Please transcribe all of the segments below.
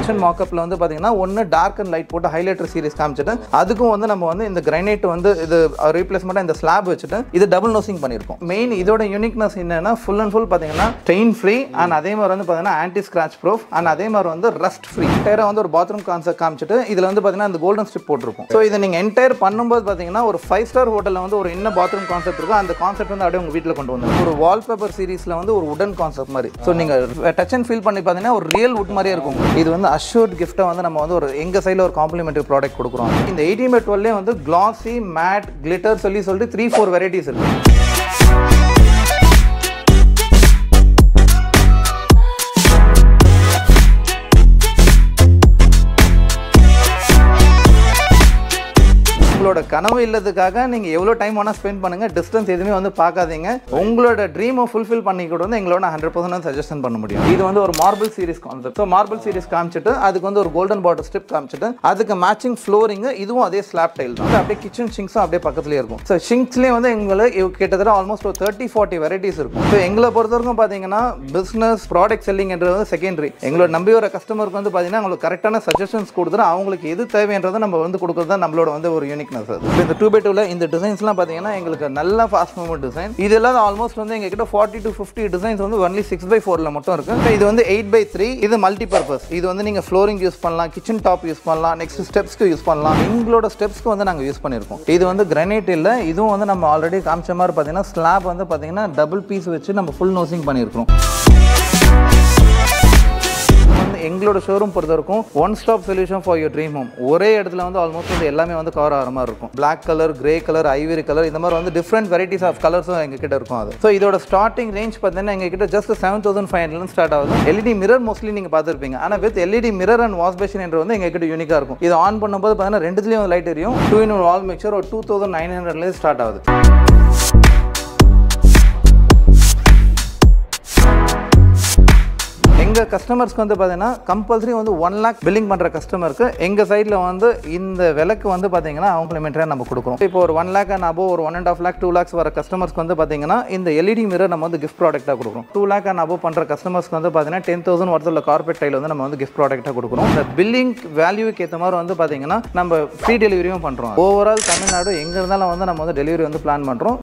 Kitchen மாக்கப்ல வந்து பாத்தீங்கன்னா ஒன்னு டார்க் அண்ட் லைட் போட்டு ஹைலைட்டர் சீரிஸ் காமிச்சிட்டு அதுக்கும் வந்து நம்ம வந்து இந்த கிரைனைட் வந்து இது ரீப்ளேஸ்மெண்டா இந்த ஸ்லாப் வச்சுட்டு இது டபுள் நோசிங் பண்ணிருக்கோம். மெயின் இதோட யூனிக்னஸ் என்னன்னா ஃபுல் அண்ட் ஃபுல் பாத்தீங்கன்னா ஸ்டெயின் ஃப்ரீ அண்ட் அதே மாதிரி வந்து பாத்தீங்கன்னா ஆன்டி ஸ்கிராச் ப்ரூஃப் அண்ட் அதே மாதிரி வந்து ரஸ்ட் ஃப்ரீ. என்டையரா வந்து ஒரு பாத்ரூம் கான்செப்ட் காமிச்சிட்டு இதுல வந்து பாத்தீங்கன்னா அந்த கோல்டன் ஸ்ட்ரிப் போட்டுருக்கும். ஸோ இதை நீங்க என்டையர் பண்ணும்போது பாத்தீங்கன்னா ஒரு 5 ஸ்டார் ஹோட்டல்ல வந்து ஒரு என்ன பாத்ரூம் கான்செப்ட் இருக்கோ அந்த கான்செப்ட் வந்து அப்படியே உங்க வீட்டில் கொண்டு வந்து ஒரு வால்பேப்பர் சீரிஸ்ல வந்து ஒரு உடன் கான்செப்ட் மாதிரி. ஸோ நீங்க டச் அண்ட் ஃபீல் பண்ணி பாத்தீங்கன்னா ஒரு ரியல் வுட் மாதிரியே இருக்கும். இது வந்து அஷ்யூர்ட் கிஃப்ட்டை வந்து நம்ம வந்து ஒரு எங்க சைடில் ஒரு காம்ப்ளிமெண்டரி ப்ராடக்ட் கொடுக்குறோம். இந்த 18x12 வந்து கிளாசி மேட் கிளிட்டர் சொல்லிட்டு 3-4 வெரைட்டிஸ் இருக்கு. உங்களோட கனவு இல்லதுக்காக நீங்க எவ்வளவு டைம் வேணா ஸ்பெண்ட் பண்ணுங்க, டிஸ்டன்ஸ் எதுவுமே வந்து பார்க்காதீங்க. உங்களோட ட்ரீமை ஃபுல்ஃபில் பண்ணி கூட வந்து எங்களோட 100% சஜஷன் பண்ண முடியும். இது வந்து ஒரு marble series concept. So marble series காமிச்சிட்டு அதுக்கு வந்து ஒரு கோல்டன் பார்டர் ஸ்ட்ரிப் காமிச்சிட்டு அதுக்கு மேட்சிங் ஃப்ளோரிங் இதுவும் அதே ஸ்லாப் டைல் தான். அப்படியே கிச்சன் ஷிங்க்ஸும் அப்படியே பக்கத்துலேயே இருக்கும். ஸோ ஷிங்க்ஸ்லேயே வந்து எங்களுக்கு கிட்டத்தட்ட ஆல்மோஸ்ட் ஒரு 30-40 வெரைட்டிஸ் இருக்கும். ஸோ எங்களை பொறுத்தவரைக்கும் பார்த்தீங்கன்னா பிஸ்னஸ் ப்ராடக்ட் செல்லிங்ன்றது வந்து செகண்டரி. எங்களோட நம்பி வர கஸ்டமருக்கு வந்து பார்த்தீங்கன்னா அவங்களுக்கு கரெக்டான சஜஷன்ஸ் கொடுத்துட்டு அவங்களுக்கு எது தேவைன்றதை நம்ம வந்து கொடுக்குறது தான் நம்மளோட வந்து ஒரு யூனிக். இந்த 2x2 இந்த டிசைன்ஸ்லாம் பார்த்தீங்கன்னா எங்களுக்கு நல்ல ஃபாஸ்ட் மூவ்மெண்ட் டிசைன். இதெல்லாம் ஆல்மோஸ்ட் வந்து எங்ககிட்ட 40 to 50 டிசைன்ஸ் வந்து ஒன்லி 6x4ல மட்டும் இருக்கு. இது வந்து 8x3. இது மல்டி பர்பஸ். இது வந்து நீங்க ஃப்ளோரிங் யூஸ் பண்ணலாம், கிச்சன் டாப் யூஸ் பண்ணலாம், நெக்ஸ்ட் ஸ்டெப்ஸ்க்கு யூஸ் பண்ணலாம். எங்களோட ஸ்டெப்ஸ்க்கு வந்து நாங்கள் யூஸ் பண்ணியிருக்கோம். இது வந்து கிரானைட் இல்லை, இதுவும் வந்து நம்ம ஆல்ரெடி காமிச்ச மாதிரி பார்த்தீங்கன்னா ஸ்லாப் வந்து பார்த்தீங்கன்னா டபுள் பீஸ் வச்சு நம்ம ஃபுல் நோசிங் பண்ணியிருக்கோம். எங்களோட ஷோரூம் பொறுத்தவரைக்கும் one stop solution for your dream home. ஒரே இடத்துல வந்து ஆல்மோஸ்ட் வந்து எல்லாமே வந்து கவர் ஆகிற மாதிரி இருக்கும். Black colour, grey colour, ivory colour, இந்த மாதிரி வந்து டிஃப்ரெண்ட் வெரைட்டிஸ் ஆஃப் கலர்ஸும் எங்ககிட்ட இருக்கும். அது ஸோ இதோட ஸ்டார்டிங் ரேஞ்ச் பார்த்தீங்கன்னா எங்ககிட்ட ஜஸ்ட் 7,500 ஸ்டார்ட் ஆகுது. எல்இடி மிரர் மோஸ்ட்லி நீங்கள் பார்த்துருப்பீங்க. ஆனால் with LED mirror and wash basin என்ற வந்து எங்ககிட்ட யூனிக்காக இருக்கும். இது ஆன் பண்ணும்போது பார்த்தீங்கன்னா ரெண்டுத்துலேயும் லைட் எரியும். 2-in-1 வால் மிக்சர் ஒரு 2,900 ஸ்டார்ட் ஆகுது. எங்கள் கஸ்டமர்ஸ்க்கு வந்து பார்த்தீங்கன்னா கம்பல்சரி வந்து 1 lakh பில்லிங் பண்ணுற கஸ்டமருக்கு எங்கள் சைடில் வந்து இந்த விலைக்கு வந்து பார்த்தீங்கன்னா காம்ப்ளிமெண்ட்ரியாக நம்ம கொடுக்குறோம். இப்போ ஒரு 1 lakh அண்ட் அபோவ் ஒரு 1.5 lakh 2 lakhs வர கஸ்டமர்ஸ்க்கு வந்து பார்த்தீங்கன்னா இந்த எல்இடி மிரர் நம்ம வந்து கிஃப்ட் ப்ராடக்ட்டாக கொடுக்குறோம். 2 lakh அண்ட் அபோவ் பண்ணுற கஸ்டமர்ஸ்க்கு வந்து பார்த்தீங்கன்னா 10,000 worth உள்ள கார்பெட் டைல் வந்து நம்ம வந்து கிஃப்ட் ப்ராடக்ட்டாக கொடுக்குறோம். இந்த பில்லிங் வேல்யூக்கு ஏற்ற மாதிரி வந்து பார்த்தீங்கன்னா நம்ம ஃப்ரீ டெலிவரியும் பண்ணுறோம். ஓவரால் தமிழ்நாடு எங்கே இருந்தாலும் வந்து நம்ம வந்து டெலிவரி வந்து பிளான் பண்ணுறோம்.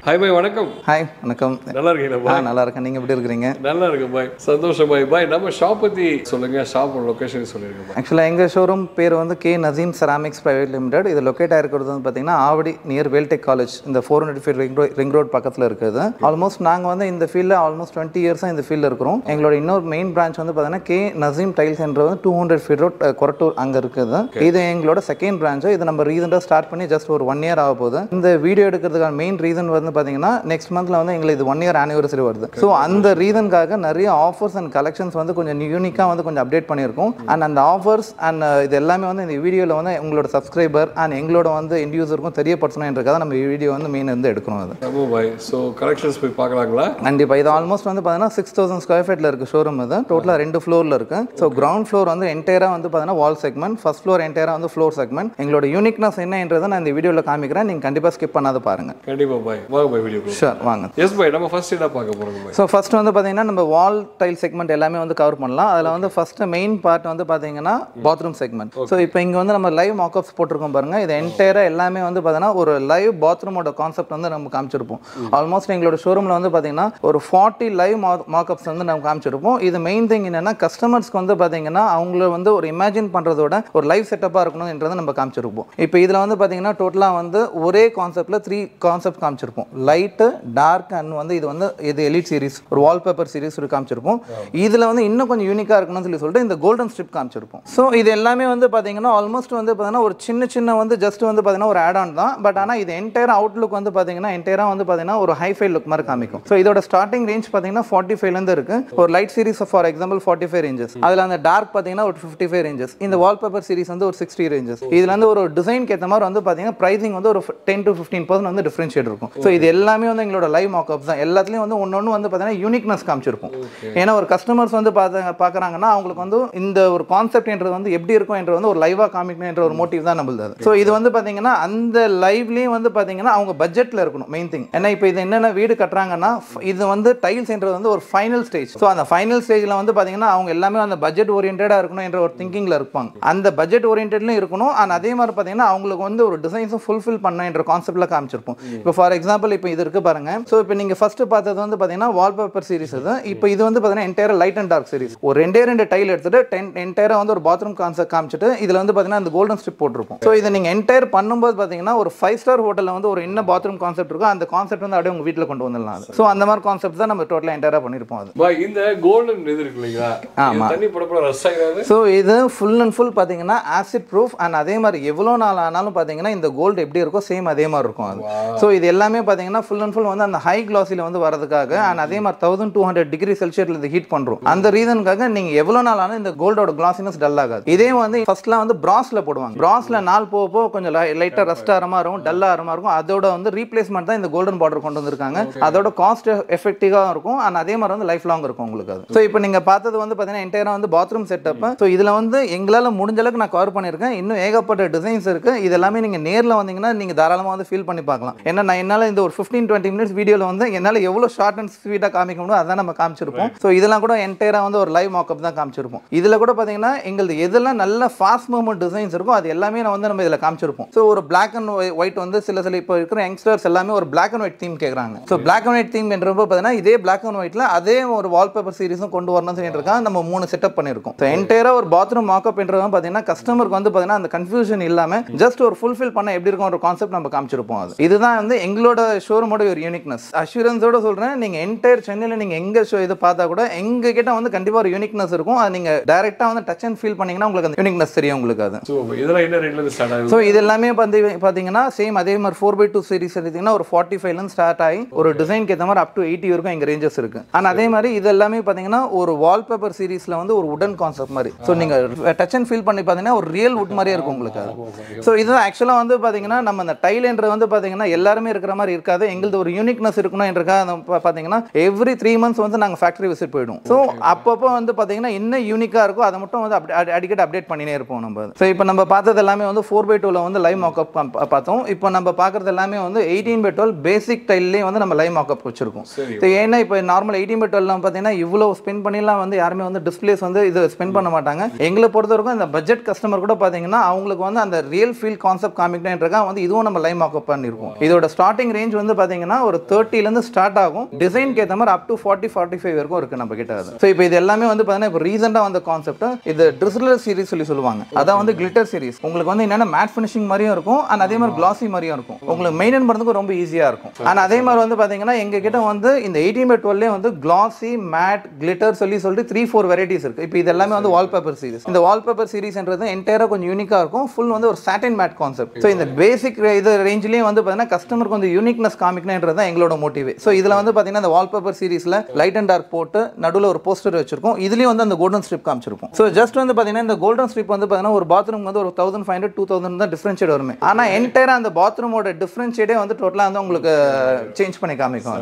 ஹாய் பாய், வணக்கம். ஹாய், வணக்கம். நல்லா இருக்கீங்களா பாய்? நல்லா இருக்கேன். நீங்கள் எப்படி இருக்கிறீங்க? நல்லா இருக்கு பாய், சந்தோஷம் பாய். பாய், நம்ம ஷாப் பற்றி சொல்லுங்கள், ஷாப் லொக்கேஷன் சொல்லியிருக்கேன் பாய். ஆக்சுவலாக எங்கள் ஷோரூம் பேர் வந்து K Naseem ceramics private limited. இது லொக்கேட் ஆகிருக்கிறது வந்து பார்த்தீங்கன்னா ஆவடி நியர் வேல்டெக் காலேஜ், இந்த 400 feet ரிங் ரோட் பக்கத்தில் இருக்குது. ஆல்மோஸ்ட் நாங்கள் வந்து இந்த ஃபீல்டில் ஆல்மோஸ்ட் 20 இயர்ஸாக இந்த ஃபீல்டில் இருக்கிறோம். எங்களோட இன்னொரு மெயின் பிரான்ச் வந்து பார்த்தீங்கன்னா கே நசீம் டைல்ஸ் என்ற வந்து 200 feet ரோட் கொரட்டூர் அங்கே இருக்குது. இது எங்களோட செகண்ட் பிரான்ச்சு. இது நம்ம ரீசெண்டாக ஸ்டார்ட் பண்ணி ஜஸ்ட் ஒரு 1 year ஆக போகுது. இந்த வீடியோ எடுக்கிறதுக்கான மெயின் ரீசன் வந்து பார்த்தீங்கன்னா நெக்ஸ்ட் மந்த்ல வந்து எங்களுக்கு இது 1 year anniversary வருது. ஸோ அந்த ரீசனுக்காக நிறைய ஆஃபர்ஸ் அண்ட் கலெக்ஷன்ஸ் வந்து கொஞ்சம் யூனிக்காக வந்து கொஞ்சம் அப்டேட் பண்ணியிருக்கோம். அண்ட் அந்த ஆஃபர்ஸ் அண்ட் இது எல்லாமே வந்து இந்த வீடியோவில் வந்து உங்களோட சப்ஸ்கிரைபர் அண்ட் எங்களோட வந்து எண்ட் யூசருக்கும் தெரியப்படுத்தணுன்றதுக்காக நம்ம வீடியோ வந்து மெயின் வந்து எடுக்கணும். அது பாய். ஸோ கலெக்ஷன்ஸ் போய் பார்க்கலாங்களா? கண்டிப்பாக. இது ஆல்மோஸ்ட் வந்து பார்த்தீங்கன்னா 6,000 square feet இருக்குது ஷோரூம். இது டோட்டலாக 2 ஃப்ளோரில் இருக்குது. ஸோ கிரவுண்ட் ஃப்ளோர் வந்து என்டையராக வந்து பார்த்தீங்கன்னா வால் செக்மெண்ட், ஃபர்ஸ்ட் ஃப்ளோர் என்டையராக வந்து ஃப்ளோர் செக்மெண்ட். எங்களோட யூனிக்னஸ் என்னன்றதை நான் இந்த வீடியோவில் காமிக்கிறேன். நீங்கள் கண்டிப்பாக ஸ்கிப் பண்ணாத பாருங்க. கண்டிப்பாக பாய். வாங்க பாய் வீடியோ. ஷூர், வாங்க. எஸ் பாய், நம்ம ஃபர்ஸ்ட் என்ன பார்க்க போகிறோம்? ஸோ ஃபர்ஸ்ட் வந்து பார்த்தீங்கன்னா நம்ம வால் டைல் செக்மெண்ட் எல்லாமே வந்து கவர் பண்ணலாம். அதில் வந்து ஃபர்ஸ்ட் மெயின் பார்ட் வந்து பார்த்தீங்கன்னா பாத்ரூம் செக்மெண்ட். ஸோ இப்போ இங்கே வந்து நம்ம லைவ் மாக்கப்ஸ் போட்டிருக்கோம் பாருங்க. இது என்டையராக எல்லாமே வந்து பார்த்தீங்கன்னா ஒரு லைவ் பாத்ரூமோட கான்செப்ட் வந்து நம்ம காமிச்சிருப்போம். ஆல்மோஸ்ட் எங்களோட ஷோரூமில் வந்து பார்த்தீங்கன்னா ஒரு 40 லைவ் மாக்கப்ஸ் வந்து நம்ம காமிச்சிருப்போம். இது மெயின் திங் என்னன்னா கஸ்டமர்ஸ்க்கு வந்து பார்த்தீங்கன்னா அவங்கள வந்து ஒரு இமேஜின் பண்ணுறதோட ஒரு லைவ் செட்டப்பாக இருக்கணும்ன்றதை நம்ம காமிச்சிருப்போம். இப்போ இதில் வந்து பார்த்தீங்கன்னா டோட்டலாக வந்து ஒரே கான்செப்டில் 3 கான்செப்ட் காமிச்சிருப்போம். லைட்டு, டார்க் அண்ட் வந்து இது வந்து இது எலிட் சீரிஸ் ஒரு வால்பேப்பர் சீரிஸ் காமிச்சிருப்போம். இதில் வந்து இன்னும் கொஞ்சம் யூனிக்காக இருக்கணும்னு சொல்லிட்டு இந்த கோல்டன் ஸ்ட்ரிப் காமிச்சிருப்போம். ஸோ இது எல்லாமே வந்து பார்த்தீங்கன்னா ஆல்மோஸ்ட் வந்து பார்த்தீங்கன்னா ஒரு சின்ன வந்து ஜஸ்ட் வந்து பார்த்தீங்கன்னா ஒரு ஆட் ஆன் தான். பட் ஆனால் இது என்டையர் அவுட்லுக் வந்து பார்த்தீங்கன்னா என்டையராக வந்து பார்த்தீங்கன்னா ஒரு ஹைஃபை லுக் மாதிரி காமிக்கும். ஸோ இதோட ஸ்டார்டிங் ரேஞ்ச் பார்த்தீங்கன்னா 45லேருந்து இருக்கு. ஒரு light series for example 45 ranges. அதில் அந்த டார்க் பார்த்தீங்கன்னா ஒரு 55 ranges. இந்த வால்பேப்பர் சீரிஸ் வந்து ஒரு 60 ranges. இதுல வந்து ஒரு டிசைனுக்கு ஏற்ற மாதிரி வந்து பார்த்தீங்கன்னா பிரைசிங் வந்து ஒரு 10 to 15% வந்து டிஃபரன்ஷியேட் இருக்கும். ஸோ இது எல்லாமே வந்து எங்களோட லைவ் மார்க்அப்ஸ் தான். எல்லாத்துலேயும் வந்து ஒன்று வந்து பார்த்தீங்கன்னா யூனிக்னஸ் காமிச்சிருக்கும். ஏன்னா ஒரு கஸ்டமர்ஸ் வந்து பார்க்குறாங்கன்னா அவங்களுக்கு வந்து இந்த ஒரு கான்செப்ட்ன்றது வந்து எப்படி இருக்கும் என்ற வந்து ஒரு லைவாக காமிக்கணும் என்ற ஒரு மோட்டிவ் தான் நம்மளுது. ஸோ இது வந்து பார்த்தீங்கன்னா அந்த லைவ்லேயும் வந்து பார்த்தீங்கன்னா அவங்க பட்ஜெட்டில் இருக்கணும் மெயின் திங். ஏன்னா இப்போ இது என்னென்ன வீடு கட்டுறாங்கன்னா இது வந்து டைல்ஸ்ன்றது வந்து ஒரு ஃபைனல் ஸ்டேஜ். ஸோ அந்த ஃபைனல் ஸ்டேஜில் வந்து பார்த்தீங்கன்னா அவங்க எல்லாமே அந்த பட்ஜெட் ஓரியன்டாக இருக்கணும் என்ற ஒரு திங்கிங்கில் இருப்பாங்க. அந்த பட்ஜெட் ஓரியன்ட்லையும் இருக்கணும். அண்ட் அதே மாதிரி பார்த்தீங்கன்னா அவங்களுக்கு வந்து ஒரு டிசைன்ஸும் ஃபுல்ஃபில் பண்ண என்ற கான்செப்டில் காமிச்சிருப்போம். இப்போ ஃபார் எக்ஸாம்பிள் இப்போ இது இருக்கு பாருங்க. ஸோ இப்போ நீங்கள் ஃபர்ஸ்ட் பார்த்தது வந்து பார்த்தீங்கன்னா வால்பேப்பர் சீரிஸ் இது. இப்போ இது வந்து பார்த்தீங்கன்னா entire light and dark series. ஒரு ரெண்டு டைல் எடுத்துட்டு என்டையராக வந்து ஒரு பாத்ரூம் கான்செப்ட் காமிச்சிட்டு இதில் வந்து பார்த்தீங்கன்னா அந்த கோல்டன் ஸ்ட்ரிப் போட்டிருப்போம். ஸோ இதை நீங்கள் என்டையர் பண்ணும்போது பார்த்தீங்கன்னா ஒரு 5 ஸ்டார் ஹோட்டலில் வந்து ஒரு என்ன பாத்ரூம் கான்செப்ட் இருக்கோ அந்த கான்செப்ட் வந்து அப்படியே உங்கள் வீட்டில் கொண்டு வந்துடலாம். ஸோ அந்த மாதிரி கான்செப்ட் தான் நம்ம டோட்டலாக என்டையராக பண்ணியிருப்போம். அது இந்த கோல்டன் இது இருக்கு இல்லைங்களா? ஆமாம். தண்ணி போட ரஸ் ஆகாது. ஸோ இது ஃபுல் அண்ட் ஃபுல் பார்த்தீங்கன்னா ஆசிட் ப்ரூஃப். அண்ட் அதே மாதிரி எவ்வளோ நாள் ஆனாலும் பார்த்தீங்கன்னா இந்த கோல்டு எப்படி இருக்கோ சேம் அதே மாதிரி இருக்கும் அது. ஸோ இது எல்லாமே பார்த்தீங்கன்னா ஃபுல் அண்ட் ஃபுல் வந்து அந்த ஹை கிளாஸில் வந்து வரதுக்காக அண்ட் அதே மாதிரி 1200 டிகிரி செல்சியஸில் இது ஹீட் பண்ணுறோம். அந்த ரீசனுக்காக நீங்கள் எவ்வளோ நாள் ஆனாலும் இந்த கோல்டோட கிளாஸினஸ் டல் ஆகாது. இதே வந்து ஃபர்ஸ்ட்லாம் வந்து பிராஸ்ல போடுவாங்க. பிராஸ்ல நாள் போக கொஞ்சம் லைட்டாக ரஸ்ட் ஆகிற மாதிரி இருக்கும், டல் ஆகிற மாதிரி இருக்கும். அதோட வந்து ரீப்ளேஸ்மெண்ட் தான் இந்த கோல்டன் பார்டர் கொண்டு வந்திருக்காங்க. அதோட காஸ்ட் எஃபெக்டிவாக இருக்கும் அண்ட் அதே மாதிரி வந்து லைஃப் லாங் இருக்கும் உங்களுக்கு அது. ஸோ இப்போ நீங்கள் பார்த்தது வந்து பார்த்தீங்கன்னா என்டையராக வந்து பாத்ரூம் செட்டப். ஸோ இதில் வந்து எங்களால் முடிஞ்ச அளவுக்கு நான் கவர் பண்ணியிருக்கேன். இன்னும் ஏகப்பட்ட டிசைன்ஸ் இருக்கு. இது எல்லாமே நீங்கள் நேரில் வந்தீங்கன்னா நீங்கள் தாராளமாக வந்து ஃபீல் பண்ணி பார்க்கலாம். ஏன்னா நான் என்னால் இந்த ஒரு 15-20 மினிட்ஸ் வீடியோவில் வந்து என்னால் எவ்வளோ ஷார்ட் அண்ட் ஸ்வீட்டாக காமிக்க முடியும் அதான் நம்ம காமிச்சிருப்போம். ஸோ இதெல்லாம் கூட என்டையராக வந்து ஒரு லைவ் மார்க்அப் தான் காமிச்சிருப்போம். இதில் கூட பார்த்தீங்கன்னா எங்களுக்கு எதெல்லாம் நல்ல ஃபாஸ்ட் மூவ்மெண்ட் டிசைன்ஸ் இருக்கும் அது எல்லாமே நான் வந்து நம்ம இதில் காமிச்சிருப்போம். ஸோ ஒரு பிளாக் அண்ட் ஒயிட் வந்து சில இப்போ இருக்கிற யங்ஸ்டர்ஸ் எல்லாமே ஒரு பிளாக் அண்ட் ஒயிட் தீம் கேட்குறாங்க. So black and white theme என்றப்போ பார்த்தீங்கன்னா இதே பிளாக் அண்ட் ஒயிட்ல அதே ஒரு வால்பேப்பர் சீரிஸும் கொண்டு வரணும்னு சொல்லியிருக்காங்க. நம்ம 3 செட்டப் பண்ணியிருக்கோம். ஸோ என்டையராக ஒரு பாத்ரூம் மார்க்அப் என்றது பார்த்தீங்கன்னா கஸ்டமருக்கு வந்து பார்த்தீங்கன்னா அந்த கன்ஃபியூஷன் இல்லாமல் ஜஸ்ட் ஒரு ஃபுல்ஃபில் பண்ண எப்படி இருக்கும் ஒரு கான்செப்ட் நம்ம காமிச்சிருப்போம். அது இதுதான் வந்து எங்களோட ஷோரூமோட ஒரு யூனிக்னஸ். அஷூரன்ஸோட சொல்கிறேன், நீங்கள் என்டையர் சென்னையில் நீங்கள் எங்கே ஷோ இது பார்த்தா கூட எங்க கிட்ட வந்து கண்டிப்பாக ஒரு யூனிக்னஸ் இருக்கும். அது நீங்கள் டைரெக்டாக வந்து டச் அண்ட் ஃபீல் பண்ணீங்கன்னா உங்களுக்கு அந்த யூனிக்னஸ் தெரியும் உங்களுக்கு. அது இதெல்லாம் என்ன ரேட்ல ஸ்டார்ட் ஆகுது? ஸோ இது எல்லாமே வந்து பார்த்தீங்கன்னா சேம் அதே மாதிரி 4x2 சீரிஸ் எடுத்தீங்கன்னா ஒரு 45 ஸ்டார்ட் ஆகி ஒரு டிசைனுக்கு ஏற்ற மாதிரி அப் டு 80 வரைக்கும் எங்க ரேஞ்சஸ் இருக்கு. அண்ட் அதே மாதிரி இது எல்லாமே பார்த்தீங்கன்னா ஒரு வால்பேப்பர் சீரிஸ்ல வந்து ஒரு உடன் கான்செப்ட் மாதிரி. ஸோ நீங்க டச் அண்ட் ஃபீல் பண்ணி பார்த்தீங்கன்னா ஒரு ரியல் வுட் மாதிரியே இருக்கும் உங்களுக்கு. அது ஸோ இதுதான் ஆக்சுவலாக வந்து பார்த்தீங்கன்னா நம்ம அந்த டைல்ன்றது வந்து பார்த்தீங்கன்னா எல்லாருமே இருக்கிற மாதிரி இருக்காது. எங்களுக்கு ஒரு யூனிக்னஸ் இருக்கணும் என்றதுக்காக பார்த்தீங்கன்னா எவ்ரி 3 months வந்து நாங்கள் ஃபேக்டரி விசிட் போயிடுவோம். ஸோ அப்பப்போ வந்து பார்த்தீங்கன்னா என்ன யூனிக்காக இருக்கோ அதை மட்டும் வந்து அடிக்கடி அப்டேட் பண்ணினே இருப்போம் நம்ம. ஸோ இப்போ நம்ம பார்த்தது எல்லாமே வந்து 4x2 வந்து லைவ் மார்க்அப் பார்த்தோம். இப்போ நம்ம பார்க்குறது எல்லாமே வந்து 18x12 பேசிக் டைல்லே வந்து நம்ம லைவ் மார்க்அப் வச்சிருக்கோம். ஸோ ஏன்னா இப்போ நார்மல் 18x12 பார்த்தீங்கன்னா இவ்வளோ ஸ்பெண்ட் பண்ணிலாம் வந்து யாருமே வந்து டிஸ்பிளேஸ் வந்து இது ஸ்பெண்ட் பண்ண மாட்டாங்க. எங்களை பொறுத்த வரைக்கும் இந்த பட்ஜெட் கஸ்டமர் கூட பார்த்தீங்கன்னா அவங்களுக்கு வந்து அந்த ரியல் ஃபீல் கான்செப்ட் காமிக்கணுன்றதுக்காக வந்து இதுவும் நம்ம லைவ் மார்க்அப் பண்ணியிருக்கோம். இதோட ஸ்டார்டிங் ரேஞ்ச் வந்து பார்த்தீங்கன்னா ஒரு 30லேருந்து ஸ்டார்ட் ஆகும். டிசைனுக்கு ஏற்ற மாதிரி அப் டு 40-45 வரைக்கும் இருக்கு நம்ம கிட்ட. ஸோ இப்போ இது எல்லாமே வந்து பார்த்தீங்கன்னா இப்போ ரீசெண்டாக வந்த கான்செப்ட் இது ட்ரிஸ்லர் சீரிஸ் சொல்லுவாங்க. அதான் வந்து கிளிட்டர் சீரிஸ். உங்களுக்கு வந்து என்னென்ன மேட் ஃபினிஷிங் மாதிரியும் இருக்கும் அண்ட் அதே மாதிரி கிளாசி மாதிரியும் இருக்கும். உங்களுக்கு மெயின்டைன் பண்ணுறதுக்கு ரொம்ப ஈஸியாக இருக்கும். அண்ட் அதே மாதிரி வந்து பார்த்தீங்கன்னா எங்கள் கிட்ட வந்து இந்த 18x12 வந்து கிளாசி மேட் கிளிட்டர் சொல்லிட்டு 3-4 வெரைட்டிஸ் இருக்கு. இப்போ இது எல்லாமே வந்து வால்பேப்பர் சீரிஸ். இந்த வால்பேப்பர் சீரிஸ்ன்றது என்டையராக கொஞ்சம் யூனிக்காக இருக்கும். ஃபுல் வந்து ஒரு சாட்டின் மேட் கான்செப்ட். ஸோ இந்த பேசிக் இது ரேஞ்சிலேயே வந்து பார்த்தீங்கன்னா கஸ்டமருக்கு வந்து யூனிக்னஸ் காமிக்கணுன்றது தான் எங்களோட மோட்டிவ். ஸோ இதில் வந்து பார்த்தீங்கன்னா இந்த வால்பேப்பர் சீரிஸில் லைட் அண்ட் டார்க் போட்டு நடுவில் ஒரு போஸ்டர் வச்சிருக்கோம். இதுலேயும் வந்து அந்த கோல்டன் ஸ்ட்ரிப் காமிச்சிருக்கும். ஸோ ஜஸ்ட் வந்து பார்த்தீங்கன்னா இந்த கோல்டன் ஸ்ட்ரிப் வந்து பார்த்தீங்கன்னா ஒரு பாத்ரூம் வந்து ஒரு 1500-2000 தான் டிஃபரன்ஷியேட் வருமே. ஆனால் என்டையரா அந்த பாத்ரூமோட டிஃபரன்ஷியேட்டே வந்து டோட்டலாக வந்து உங்களுக்கு சேஞ்ச் பண்ணி காமிக்கும்.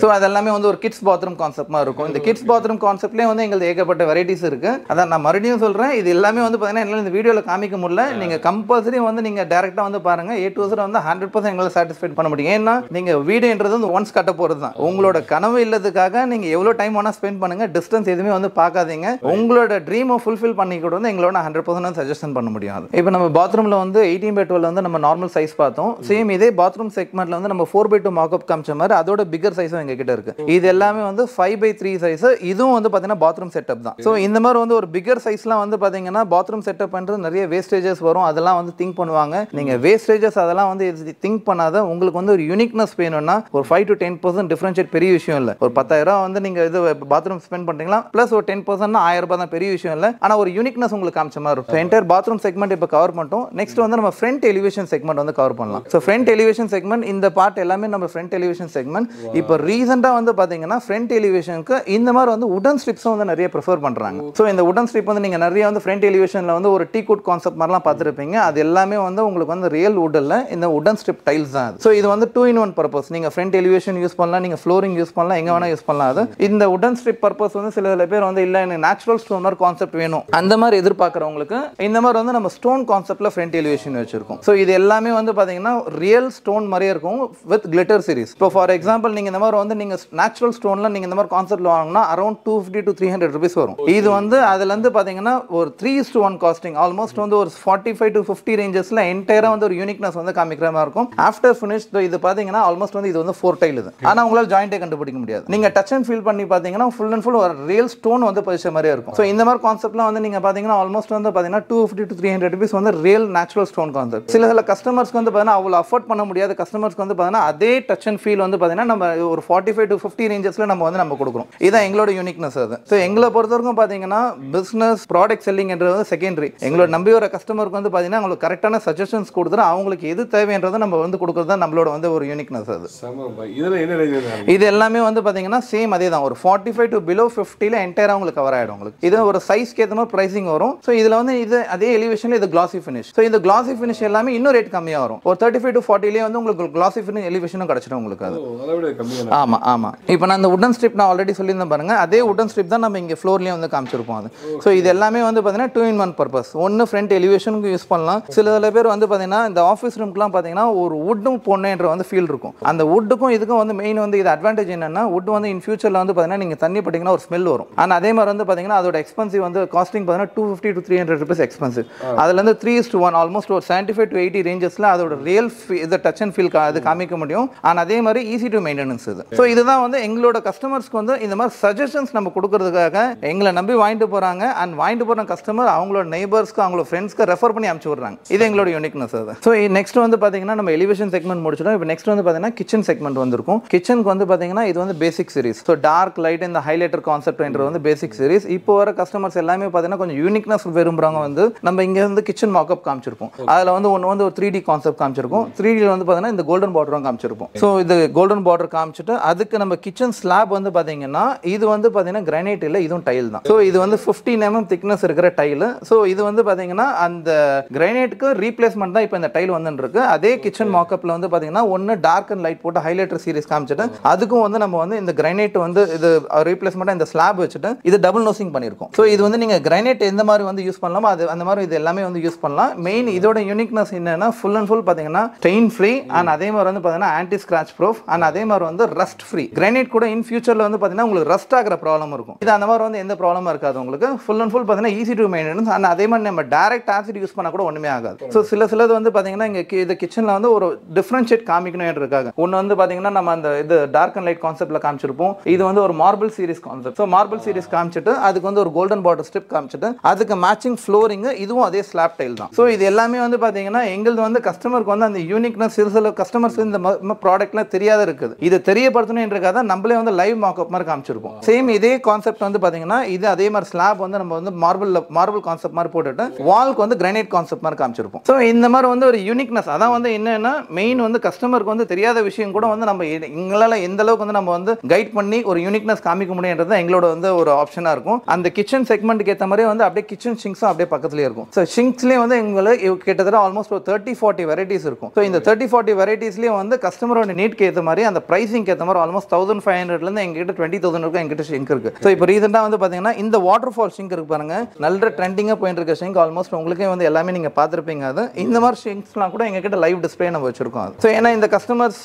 ஸோ அதெல்லாமே வந்து ஒரு கிட்ஸ் பாத்ரூம் கான்செப்ட் மாதிரி இருக்கும். இந்த கிட்ஸ் பாத்ரூம் கான்செப்ட்லேயே வந்து எங்களுக்கு ஏகப்பட்ட வெரைட்டிஸ் இருக்கு. அதான் நான் மறுபடியும் சொல்கிறேன், இது எல்லாமே வந்து பார்த்தீங்கன்னா என்னால் இந்த வீடியோவில் காமிக்க முடியல. நீங்கள் கம்பல்சரி வந்து நீங்கள் டேரெக்டாக வந்து பாருங்க. A to Z வந்து 100% எங்களால் சாட்டிஸ்ஃபைட் பண்ண முடியும். ஏன்னா நீங்கள் வீடுன்றது வந்து ஒன்ஸ் கட்ட போகிறது தான். உங்களோட கனவு இல்லதுக்காக நீங்கள் எவ்வளோ டைம் வேணால் ஸ்பெண்ட் பண்ணுங்க. டிஸ்டன்ஸ் எதுவுமே வந்து பார்க்காதீங்க. உங்களோட ட்ரீமை ஃபுல்ஃபில் பண்ணி கூட வந்து எங்களோட 100% சஜஷன் பண்ண முடியும். இப்போ நம்ம பாத்ரூமில் வந்து 18x12 வந்து நம்ம நார்மல் சைஸ் பார்த்தோம். சேம் இதே பாத்ரூம் செக்மெண்ட்ல வந்து நம்ம 4x2 மார்க்அப் காமிச்ச மாதிரி அதோட பிகர் சைஸும் எங்க கிட்ட இருக்கு. இது எல்லாமே வந்து 5x3 சைஸ். இதுவும் வந்து பார்த்தீங்கன்னா பாத்ரூம் செட்டப் தான். ஸோ இந்த மாதிரி வந்து ஒரு பிகர் சைஸ்லாம் வந்து பார்த்தீங்கன்னா பாத்ரூம் செட்டப் பண்ணுறது நிறைய வேஸ்டேஜஸ் வரும். அதெல்லாம் வந்து திங்க் பண்ணுவாங்க. நீங்கள் வேஸ்டேஜஸ் அதெல்லாம் வந்து திங்க் பண்ணாத உங்களுக்கு வந்து ஒரு யூனிக்னஸ் வேணும்னா ஒரு 5-10% டிஃபரன்ஷியேட் பெரிய விஷயம் இல்லை. ஒரு 10,000 வந்து நீங்கள் இது பாத்ரூம் ஸ்பெண்ட் பண்ணுறீங்களா ப்ளஸ் ஒரு 10% 1000 ரூபாய் தான், பெரிய விஷயம் இல்லை. ஆனால் ஒரு யூனிக்னஸ் உங்களுக்கு காமிச்ச மாதிரி இருக்கும். என்டையர் பாத்ரூம் செக்மெண்ட் இப்போ கவர் பண்ணிட்டோம். நெக்ஸ்ட் வந்து நம்ம ஃப்ரண்ட் எலிவேஷன் செக்மெண்ட் வந்து கவர் பண்ணலாம். ஸோ ஃப்ரண்ட் எலிவேஷன் செக்மெண்ட் இந்த பார்ட் எல்லாமே நம்ம ஃப்ரண்ட் எலிவேஷன் செக்மெண்ட். இப்போ ரீசெண்டாக வந்து பார்த்தீங்கன்னா ஃப்ரண்ட் எலிவேஷனுக்கு இந்த மாதிரி வந்து உடன் ஸ்ட்ரிப்ஸும் வந்து நிறைய ப்ரிஃபர் பண்ணுறாங்க. ஸோ இந்த உடன் ஸ்ட்ரிப் வந்து நீங்கள் நிறைய வந்து ஃப்ரண்ட் எலிவேஷனில் வந்து ஒரு டீ குட் கான்செப்ட் மாதிரிலாம் பார்த்துருப்பீங்க. அது எல்லாமே வந்து உங்களுக்கு வந்து ரியல் வுட்டில் இந்த உடன் ஸ்ட்ரிப் டைல்ஸ் டைல்ஸ் தான். ஸோ இது வந்து 2-in-1 பர்பஸ். நீங்கள் ஃப்ரண்ட் எலிவேஷன் யூஸ் பண்ணலாம், நீங்கள் ஃப்ளோரிங் யூஸ் பண்ணலாம், எங்கே வேணால் யூஸ் பண்ணலாம். அது இந்த உடன் ஸ்ட்ரிப் பர்பஸ் வந்து சில பேர் வந்து இல்லை எனக்கு நேச்சுரல் ஸ்டோன் மாதிரி கான்செப்ட் வேணும் அந்த மாதிரி எதிர்பார்க்குறவங்களுக்கு இந்த மாதிரி வந்து நம்ம ஸ்டோன் கான்செப்ட்ல ஃப்ரண்ட் எலிவேஷன் வச்சிருக்கோம். ஸோ இது எல்லாமே வந்து பார்த்தீங்கன்னா ரியல் ஸ்டோன் மாதிரியே இருக்கும் வித் கிளிட்டர் சீரிஸ். இப்போ ஃபார் எக்ஸாம்பிள் நீங்கள் இந்த மாதிரி வந்து நீங்கள் நேச்சுரல் ஸ்டோனில் நீங்கள் இந்த மாதிரி கான்செப்ட்ல வாங்கினா அரௌண்ட் 250 to 300 rupees வரும். இது வந்து அதுலேருந்து பார்த்தீங்கன்னா ஒரு 3:1 காஸ்டிங் ஆல்மோஸ்ட் வந்து ஒரு 45 to 50 ரேஞ்சஸில் என்டையராக வந்து ஒரு யூனிக்னஸ் வந்து காமிக்கிற மாதிரி இருக்கும். ஆஃப்டர் ஃபினிஷ் இது பார்த்தீங்கன்னா ஆல்மோஸ்ட் வந்து இது வந்து 4 டைல் இது. ஆனால் உங்களால் ஜாயிண்டே கண்டுபிடிக்க முடியாது. நீங்கள் டச் அண்ட் ஃபீல் பண்ணி பார்த்தீங்கன்னா ஃபுல் அண்ட் ஃபுல் ஒரு ரியல் ஸ்டோன் வந்து பதிச்ச மாதிரியே இருக்கும். ஸோ இந்த மாதிரி கான்செப்ட்லாம் வந்து நீங்கள் பார்த்தீங்கன்னா ஆல்மோஸ்ட் வந்து பார்த்தீங்கன்னா 250 to 300 rupees வந்து ரியல் நேச்சுரல் ஸ்டோன் கான்செப்ட். சில கஸ்டமர்ஸ்க்கு வந்து பார்த்தீங்கன்னா அவ்வளோ அஃபோர்ட் பண்ண முடியாத கஸ்டமர்ஸ்க்கு வந்து பார்த்தீங்கன்னா அதே டச் அண்ட் ஃபீல் வந்து பார்த்தீங்கன்னா நம்ம ஒரு 45 to 50 ரேஞ்சஸில் நம்ம கொடுக்குறோம். இதுதான் எங்களோட யூனிக்னஸ். அது ஸோ எங்களை பொறுத்தவரைக்கும் பார்த்தீங்கன்னா பிஸ்னஸ் ப்ராடக்ட் செல்லிங்ன்றது வந்து செகண்டரி. எங்களோட நம்பி வர கஸ்டமருக்கு வந்து பார்த்தீங்கன்னா அவங்களுக்கு கரெக்டான சஜஷன்ஸ் கொடுத்துட்டு அவங்களுக்கு எது தேவைன்றதை நம்ம வந்து கொடுக்குறது தான் நம்மளோட வந்து ஒரு யூனிக்னஸ். அது இது எல்லாமே வந்து பார்த்தீங்கன்னா சேம் அதே தான் ஒரு 45 to below 50ல என்டையராக உங்களுக்கு கவர் ஆகிடும். உங்களுக்கு இது ஒரு சைஸ்க்கு ஏற்ற மாதிரி ப்ரைசிங் வரும். ஸோ இதில் வந்து இது அதே எலிவேஷனில் இது கிளாசி ஃபினிஷ். ஸோ இந்த கிளாசி ஃபினிஷ் எல்லாமே இன்னும் ரேட் கம்மியாக வரும். ஒரு 35 to 40லேயே வந்து உங்களுக்கு கிளாசி ஃபினிஷ் எலிவேஷனும் கிடச்சிடும் உங்களுக்கு. அது ஆமாம் ஆமாம். இப்போ நான் அந்த உடன் ஸ்ட்ரிப் நான் ஆல்ரெடி சொல்லியிருந்தேன் பாருங்க, அதே உடன் ஸ்ட்ரிப் தான் நம்ம இங்கே ஃப்ளோர்லேயே வந்து காமிச்சிருப்போம். அது ஸோ இது எல்லாமே வந்து பார்த்தீங்கன்னா 2-in-1 பர்பஸ். ஒன்று ஃப்ரண்ட் எலிவேஷனுக்கு யூஸ் பண்ணலாம். சில பேர் வந்து பார்த்தீங்கன்னா இந்த ஆஃபீஸ் ரூம்க்குலாம் பார்த்தீங்கன்னா ஒரு வுட்டும் போடணுன்ற வந்து ஃபீல் இருக்கும். அந்த வுட்டுக்கும் இதுக்கும் வந்து மெயின் வந்து இது அட்வான்டேஜ் என்னன்னா வுட் வந்து இன் ஃபியூச்சரில் வந்து பார்த்தீங்கன்னா நீங்கள் தண்ணி பட்டிங்கன்னா ஒரு ஸ்மெல் வரும். ஆனால் அதே மாதிரி வந்து பார்த்தீங்கன்னா அதோட எக்ஸ்பென்சிவ் வந்து காஸ்டிங் பார்த்தீங்கன்னா 250 to 300 rupees எக்ஸ்பென்சிவ். அதுலேருந்து 3:1 ஆல்மோஸ்ட் ஒரு 75 to 80 ரேஞ்சஸில் அதோட ரியல் இது டச் அண்ட் ஃபீல் அது காமிக்க முடியும். ஆனால் அதே மாதிரி ஈஸி டு மெயின்டெனன்ஸ் இது. ஸோ இதுதான் வந்து எங்களோட கஸ்டமர்ஸ்க்கு வந்து இந்த மாதிரி சஜஷன்ஸ் நம்ம கொடுக்கறதுக்காக எங்களை நம்பி வாங்கிட்டு போகிறாங்க. அண்ட் வாங்கிட்டு போகிற கஸ்டமர் அவங்களோட நெய்பர்ஸ்க்கு அவங்களோட ஃப்ரெண்ட்ஸ்க்கு ரெஃபர் பண்ணி அனுப்பிச்சு விடுறாங்க. இது எங்களோட யூனிக்னஸ். அது ஸோ நெக்ஸ்ட் வந்து பார்த்தீங்கன்னா நம்ம எலிவேஷன் செக்மெண்ட் முடிச்சிடும். இப்போ நெக்ஸ்ட் வந்து பார்த்தீங்கன்னா கிச்சன் செக்மெண்ட் வந்திருக்கும். கிச்சனுக்கு வந்து பார்த்தீங்கன்னா இது வந்து பேசிக் சீரிஸ். ஸோ டார்க் லைட் இந்த ஹைலைட்டர் கான்செப்ட் வந்து பேசிக் சீரிஸ். இப்போ வர கஸ்டமர்ஸ் எல்லாமே பார்த்தீங்கன்னா கொஞ்சம் யூனிக்னஸ் விரும்புறாங்க. வந்து நம்ம இங்கே வந்து கிச்சன் மார்க்அப் காமிச்சிருப்போம். அதில் வந்து ஒன்று வந்து ஒரு 3D கான்செப்ட் காமிச்சிருக்கும். 3D வந்து பார்த்தீங்கன்னா இந்த கோல்டன் பார்டரும் காமிச்சிருப்போம். ஸோ இது கோல்டன் பார்டர் காமிச்சிட்டு அதுக்கு நம்ம கிச்சன் ஸ்லாப் வந்து பார்த்தீங்கன்னா இது வந்து பார்த்தீங்கன்னா கிரானைட் இல்லை, இதுவும் டைல் தான். ஸோ இது வந்து 15 mm திக்னஸ் இருக்கிற டைல். ஸோ இது வந்து பார்த்தீங்கன்னா அந்த கிரானைட்டுக்கு ரீப்ளேஸ்மெண்ட் தான் இப்போ இந்த டைல் வந்து இருக்கு. அதே கிச்சன் மார்க்அப்ல வந்து பார்த்தீங்கன்னா ஒன்று டார்க் அண்ட் லைட் போட்டு ஹைலைட்டர் சீரிஸ் காமிச்சிட்டு அதுக்கும் வந்து நம்ம வந்து இந்த கிரானைட் வந்து இது ரீப்ளேஸ்மெண்ட் இந்த ஸ்லாப் வச்சுட்டு இது டபுள் நோசிங் பண்ணியிருக்கோம். ஸோ இது வந்து நீங்கள் கிரானைட் எந்த மாதிரி வந்து யூஸ் பண்ணலாமோ அது அந்த மாதிரி இது எல்லாமே வந்து யூஸ் பண்ணலாம். மெயின் இதோட யூனிக்னஸ் என்னன்னா ஃபுல் அண்ட் ஃபுல் பார்த்தீங்கன்னா ஸ்டெயின் ஃப்ரீ அண்ட் அதே மாதிரி வந்து பார்த்தீங்கன்னா ஆன்டி ஸ்கிராச் ப்ரூஃப் அண்ட் அதே மாதிரி வந்து ரஸ்ட் ஃப்ரீ. கிரானைட் கூட இன் ஃபியூச்சரில் வந்து பார்த்தீங்கன்னா உங்களுக்கு ரஸ்ட் ஆகிற ப்ராப்ளம் இருக்கும். இது அந்த மாதிரி வந்து எந்த ப்ராப்ளமும் இருக்காது உங்களுக்கு. ஃபுல் அண்ட் ஃபுல் பார்த்தீங்கன்னா ஈஸி டு மெயின்டெனன்ஸ் அண்ட் அதே மாதிரி நம்ம டைரக்ட் ஆசிட் யூஸ் பண்ண கூட ஒன்றுமே ஆகாது. ஸோ சிலது வந்து பார்த்தீங்கன்னா இங்கே இது கிச்சனில் வந்து ஒரு டிஃப்ரென்ஷியேட் காமிக்கணும் இருக்காங்க. ஒன்று வந்து பார்த்தீங்கன்னா நம்ம அந்த இது டார்க் அண்ட் லைட் கான்செப்ட்ல காமிச்சிருப்போம். இது வந்து ஒரு marble series concept. So marble series காமிச்சிட்டு அதுக்கு வந்து ஒரு கோல்டன் பார்டர் ஸ்ட்ரிப் காமிச்சிட்டு அதுக்கு மேட்சிங் ஃப்ளோரிங் இதுவும் அதே ஸ்லாப் டைல் தான். ஸோ இது எல்லாமே வந்து பார்த்தீங்கன்னா எங்களுக்கு வந்து கஸ்டமருக்கு வந்து அந்த யூனிக்னஸ் சில கஸ்டமர்ஸ் இந்த ப்ராடக்ட்லாம் தெரியாத இருக்குது. இது தெரியப்படுத்தணுன்றக்காக நம்மளே வந்து லைவ் மார்க்அப் மாதிரி காமிச்சிருப்போம். சேம் இதே கான்செப்ட் வந்து பார்த்தீங்கன்னா இது அதே மாதிரி ஸ்லாப் வந்து நம்ம வந்து மார்பிள் கான்செப்ட் மாதிரி போட்டுட்டு வால்க்கு வந்து கிரானைட் கான்செப்ட் மாதிரி காமிச்சிருப்போம். ஸோ இந்த மாதிரி வந்து ஒரு யூனிக்னஸ் அதான் வந்து என்னன்னா மெயின் வந்து கஸ்டமருக்கு வந்து தெரியாத விஷயம் கூட வந்து நம்ம எங்களால் எந்த அளவுக்கு வந்து நம்ம வந்து கைட் பண்ணி ஒரு யூனிக்னஸ் காமிக்க முடியுன்றது எங்களோட வந்து ஒரு ஆப்ஷனாக இருக்கும். அந்த கிச்சன் செக்மெண்ட்டுக்கு ஏற்ற மாதிரி வந்து அப்படியே கிச்சன் சிங்க்ஸும் அப்படியே பக்கத்துலேயே இருக்கும். ஸோ சிங்க்ஸ்லேயே வந்து எங்களுக்கு கிட்டத்தட்ட ஆல்மோஸ்ட் ஒரு 30-40 வெரைட்டிஸ் இருக்கும். ஸோ இந்த 30-40 வெரைட்டிஸ்லேயே வந்து கஸ்டமரோட நீட்க்கு ஏற்ற மாதிரி அந்த ப்ரைஸிங் ஏற்ற மாதிரி ஆல்மோஸ்ட் 1500 எங்ககிட்ட 20,000 இருக்கும் எங்கிட்ட சிங்க் இருக்கு. ஸோ இப்போ ரீசெண்டாக வந்து பார்த்தீங்கன்னா இந்த வாட்டர் ஃபால் சிங்க் இருக்கு பாருங்க, நல்ல ட்ரெண்டிங்காக போயிட்டு இருக்க சிங்க். ஆல்மோஸ்ட் உங்களுக்கே வந்து எல்லாமே நீங்கள் பார்த்துருப்பீங்க. அது இந்த மாதிரி சிங்க்ஸ்லாம் கூட எங்ககிட்ட லைவ் டிஸ்பிளே நம்ம வச்சிருக்கோம். ஸோ ஏன்னா இந்த கஸ்டமர்ஸ்